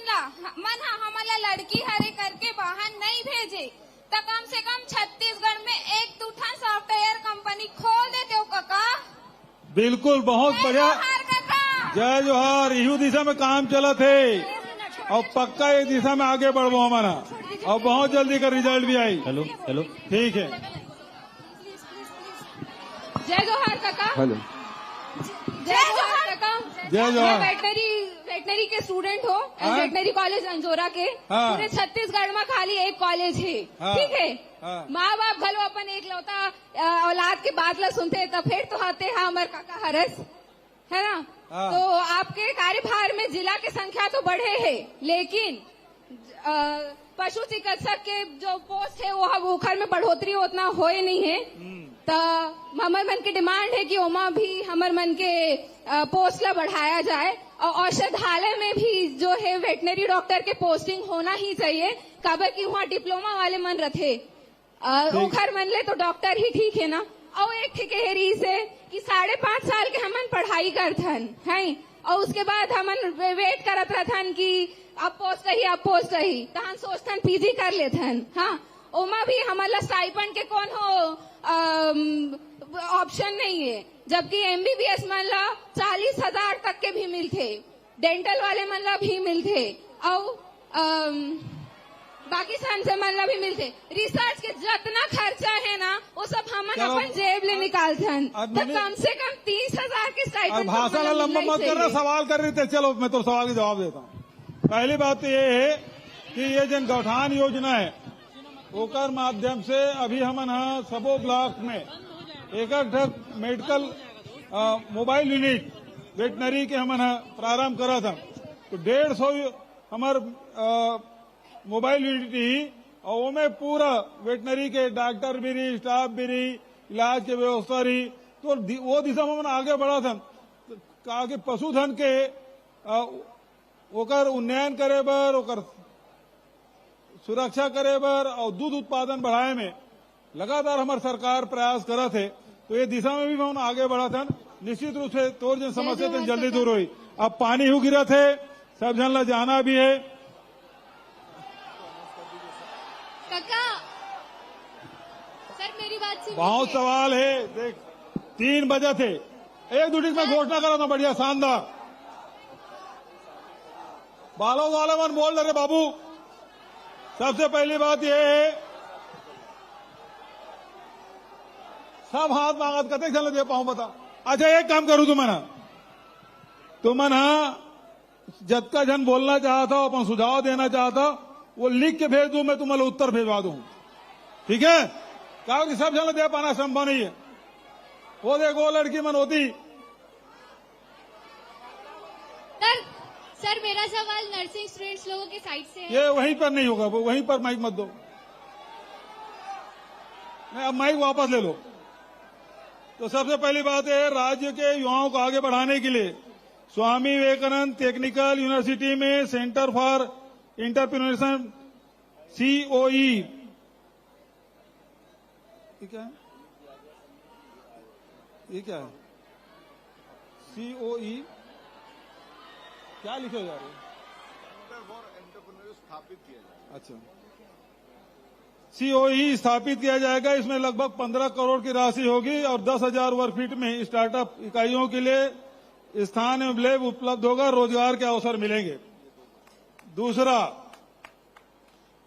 हमला लड़की हरे करके बाहर नहीं भेजे, तो कम से कम छत्तीसगढ़ में 1-2 सॉफ्टवेयर कंपनी खोल देते हो काका। बिल्कुल, बहुत बढ़िया। जय जोहार। इहू दिशा में काम चला थे और पक्का ये दिशा में आगे बढ़ो हमारा, और बहुत जल्दी का रिजल्ट भी आई। हेलो ठीक है। जय जोहार काका। हेलो। जय जोहार काका। जय जोहार। मैं वेटनरी के स्टूडेंट हो, वेटनरी कॉलेज अंजोरा के। हाँ। पूरे छत्तीसगढ़ में खाली एक कॉलेज है। हाँ। ठीक है। हाँ। माँ बाप भलो अपन एक लौता औलाद के बात ला सुनते, तो फिर तो आते हैं हमारे काका हरस, है ना। हाँ। तो आपके कार्यभार में जिला की संख्या तो बढ़े है, लेकिन पशु चिकित्सक के जो पोस्ट है वो ओखर में बढ़ोतरी उतना हो ही नहीं है। तो हमारे मन की डिमांड है कि ओमा भी हमारे मन के पोस्ट ला बढ़ाया जाए, और औषधालय में भी जो है वेटनरी डॉक्टर के पोस्टिंग होना ही चाहिए, काबर की वहाँ डिप्लोमा वाले मन रथे, ओखर मन ले तो डॉक्टर ही ठीक है ना। और एक ठीक है रीस है कि 5.5 साल के हमन पढ़ाई करथन है, और उसके बाद हमन वेट करत रहथन कि अब पोस्ट कही, तो हम सोचथन पीजी कर लेथन। हाँ, ओमा भी हमारा स्टाइपेंड के कौन हो ऑप्शन नहीं है, जबकि एमबीबीएस मन ला 40,000 तक के भी मिलते, डेंटल वाले मन ला भी मिलते, और बाकी संस्था मन ला भी मिलते। रिसर्च के जितना खर्चा है ना वो सब हमन अपन जेब ले निकालथन, तो कम से कम 30,000 के स्टाइपेंड। भाषा ला लंबा मत करना, सवाल कर रहे थे, चलो मैं तो सवाल के जवाब देता हूँ। पहली बात तो ये है कि ये जन गौठान योजना है, ओकर माध्यम से अभी हमन सबो ब्लॉक में एक मेडिकल मोबाइल यूनिट वेटनरी के हमन प्रारंभ करा था, तो 150 हमार मोबाइल यूनिट ही, और वो में पूरा वेटनरी के डॉक्टर भी रही, स्टाफ भी रही, इलाज के व्यवस्था रही, तो वो दिशा में हमने आगे बढ़ा था। तो कहा कि पशुधन के ओकर उन्नयन करे बर, ओकर सुरक्षा करे बर और दूध उत्पादन बढ़ाए में लगातार हमार सरकार प्रयास करत है, तो ये दिशा में भी हम आगे बढ़ा था। निश्चित रूप से तोर जो समस्या थे जल्दी दूर हुई। अब पानी हो गिरा थे, सब जन ला जाना भी है, काका सर मेरी बात सुनिए। बहुत सवाल है। देख 3 बजे थे, एक दूसरी में घोषणा करा था, बढ़िया शानदार। बालों वाले मन बोल रहे बाबू। सबसे पहली बात यह है, सब हाथ मांगत कते चले दे पाऊं बता। अच्छा एक काम करूं तुमन जतका जन बोलना चाहता हो, अपन सुझाव देना चाहता वो लिख के भेज दूं, मैं तुम्हारे उत्तर भेजवा दूं, ठीक है? कारण सब जन दे पाना संभव नहीं है। वो देखो लड़की मन होती। सर मेरा सवाल नर्सिंग स्टूडेंट्स लोगों के साइड से है। ये वहीं पर नहीं होगा, वो वहीं पर माइक मत दो। नहीं, अब माइक वापस ले लो। तो सबसे पहली बात है, राज्य के युवाओं को आगे बढ़ाने के लिए स्वामी विवेकानंद टेक्निकल यूनिवर्सिटी में सेंटर फॉर एंटरप्रेन्योरशिप COE, क्या है? ये क्या है? COE क्या लिखे जा रहे हैं? अच्छा, COE स्थापित किया जाएगा। इसमें लगभग 15 करोड़ की राशि होगी और 10,000 वर्ग फीट में स्टार्टअप इकाइयों के लिए स्थान एवं लैब उपलब्ध होगा, रोजगार के अवसर मिलेंगे। दूसरा,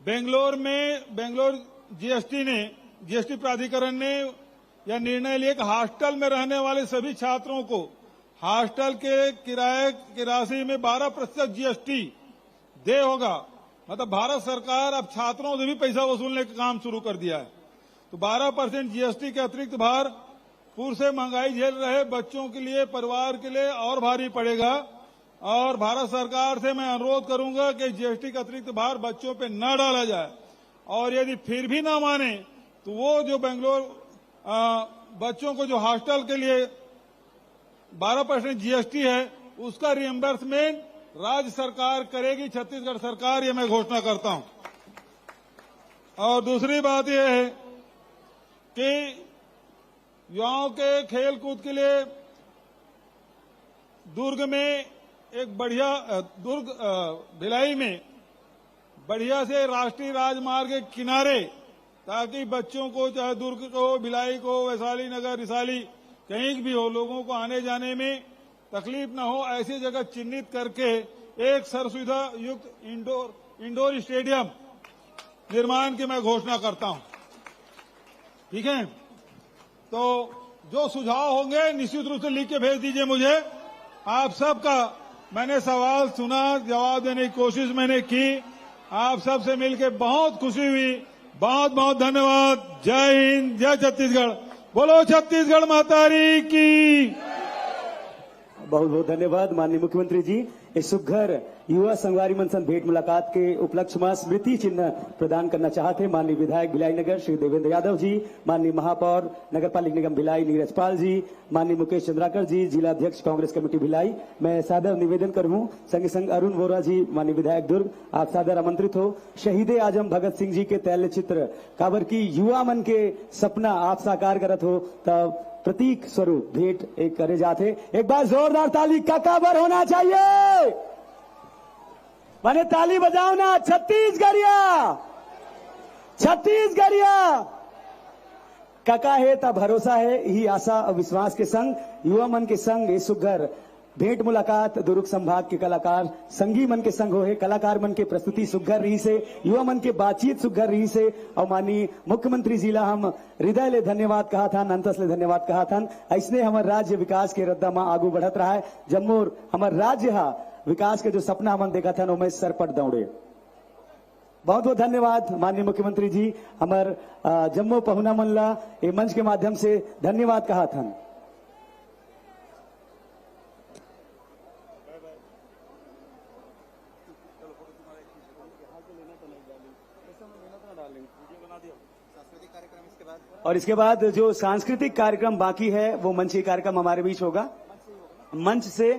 बेंगलोर जीएसटी प्राधिकरण ने यह निर्णय लिया कि हॉस्टल में रहने वाले सभी छात्रों को हॉस्टल के किराए की राशि में 12% GST दे होगा। मतलब भारत सरकार अब छात्रों से भी पैसा वसूलने का काम शुरू कर दिया है। तो 12% GST के अतिरिक्त भार पूर्व से महंगाई झेल रहे बच्चों के लिए, परिवार के लिए और भारी पड़ेगा। और भारत सरकार से मैं अनुरोध करूंगा कि GST का अतिरिक्त भार बच्चों पे न डाला जाए। और यदि फिर भी ना माने तो वो जो बेंगलोर बच्चों को जो हॉस्टल के लिए 12% GST है उसका रिएम्बर्समेंट राज्य सरकार करेगी, छत्तीसगढ़ सरकार, ये मैं घोषणा करता हूं। और दूसरी बात यह है कि युवाओं के खेल कूद के लिए भिलाई में बढ़िया से राष्ट्रीय राजमार्ग के किनारे, ताकि बच्चों को चाहे दुर्ग को, भिलाई को, वैशाली नगर, रिसाली कहीं भी हो, लोगों को आने जाने में तकलीफ न हो, ऐसी जगह चिन्हित करके एक सर्वसुविधा युक्त इंडोर स्टेडियम निर्माण की मैं घोषणा करता हूं, ठीक है? तो जो सुझाव होंगे निश्चित रूप से लिख के भेज दीजिए मुझे। आप सबका मैंने सवाल सुना, जवाब देने की कोशिश मैंने की। आप सबसे मिलकर बहुत खुशी हुई। बहुत बहुत धन्यवाद। जय हिंद, जय छत्तीसगढ़। बोलो छत्तीसगढ़ मातारी की। बहुत बहुत धन्यवाद माननीय मुख्यमंत्री जी। इस सुघर युवा संगवारी मंथन भेंट मुलाकात के उपलक्ष्य में स्मृति चिन्ह प्रदान करना चाहते माननीय विधायक भिलाई नगर श्री देवेंद्र यादव जी, माननीय महापौर नगर पालिक निगम भिलाई नीरज पाल जी, माननीय मुकेश चंद्राकर जी, जिला अध्यक्ष कांग्रेस कमेटी भिलाई। मैं सादर निवेदन करूं, संगे संग अरुण वोरा जी, माननीय विधायक दुर्ग, आप सादर आमंत्रित हो। शहीद आजम भगत सिंह जी के तैल्य चित्र काबर की युवा मन के सपना आप साकार करत हो, तब प्रतीक स्वरूप भेंट एक करे जाते। एक बार जोरदार ताली काकाबर होना चाहिए। माने ताली बजाओ ना, छत्तीसगढ़िया काका है ता भरोसा है। ही आशा और विश्वास के संग युवा मन के संग ये सुघर भेंट मुलाकात दुर्ग संभाग के कलाकार संगी मन के संग हो है। कलाकार मन के प्रस्तुति सुघर रही से, युवा मन के बातचीत सुघर रही से। और माननीय मुख्यमंत्री जी ला हम हृदय ले धन्यवाद कहा था, अंतस ले धन्यवाद कहा था। ऐसने हमारे राज्य विकास के रद्दा में आगू बढ़त रहा है। जम्मू हमारे राज्य हा विकास के जो सपना हमन देखा था उमें सरपट दौड़े। बहुत बहुत धन्यवाद माननीय मुख्यमंत्री जी। हमार जम्मू पहुना मन ला ये मंच के माध्यम से धन्यवाद कहा था। और इसके बाद जो सांस्कृतिक कार्यक्रम बाकी है वो मंच कार्यक्रम हमारे बीच होगा। मंच से,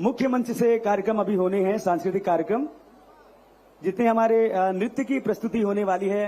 मुख्य मंच से कार्यक्रम अभी होने हैं। सांस्कृतिक कार्यक्रम जितने हमारे नृत्य की प्रस्तुति होने वाली है,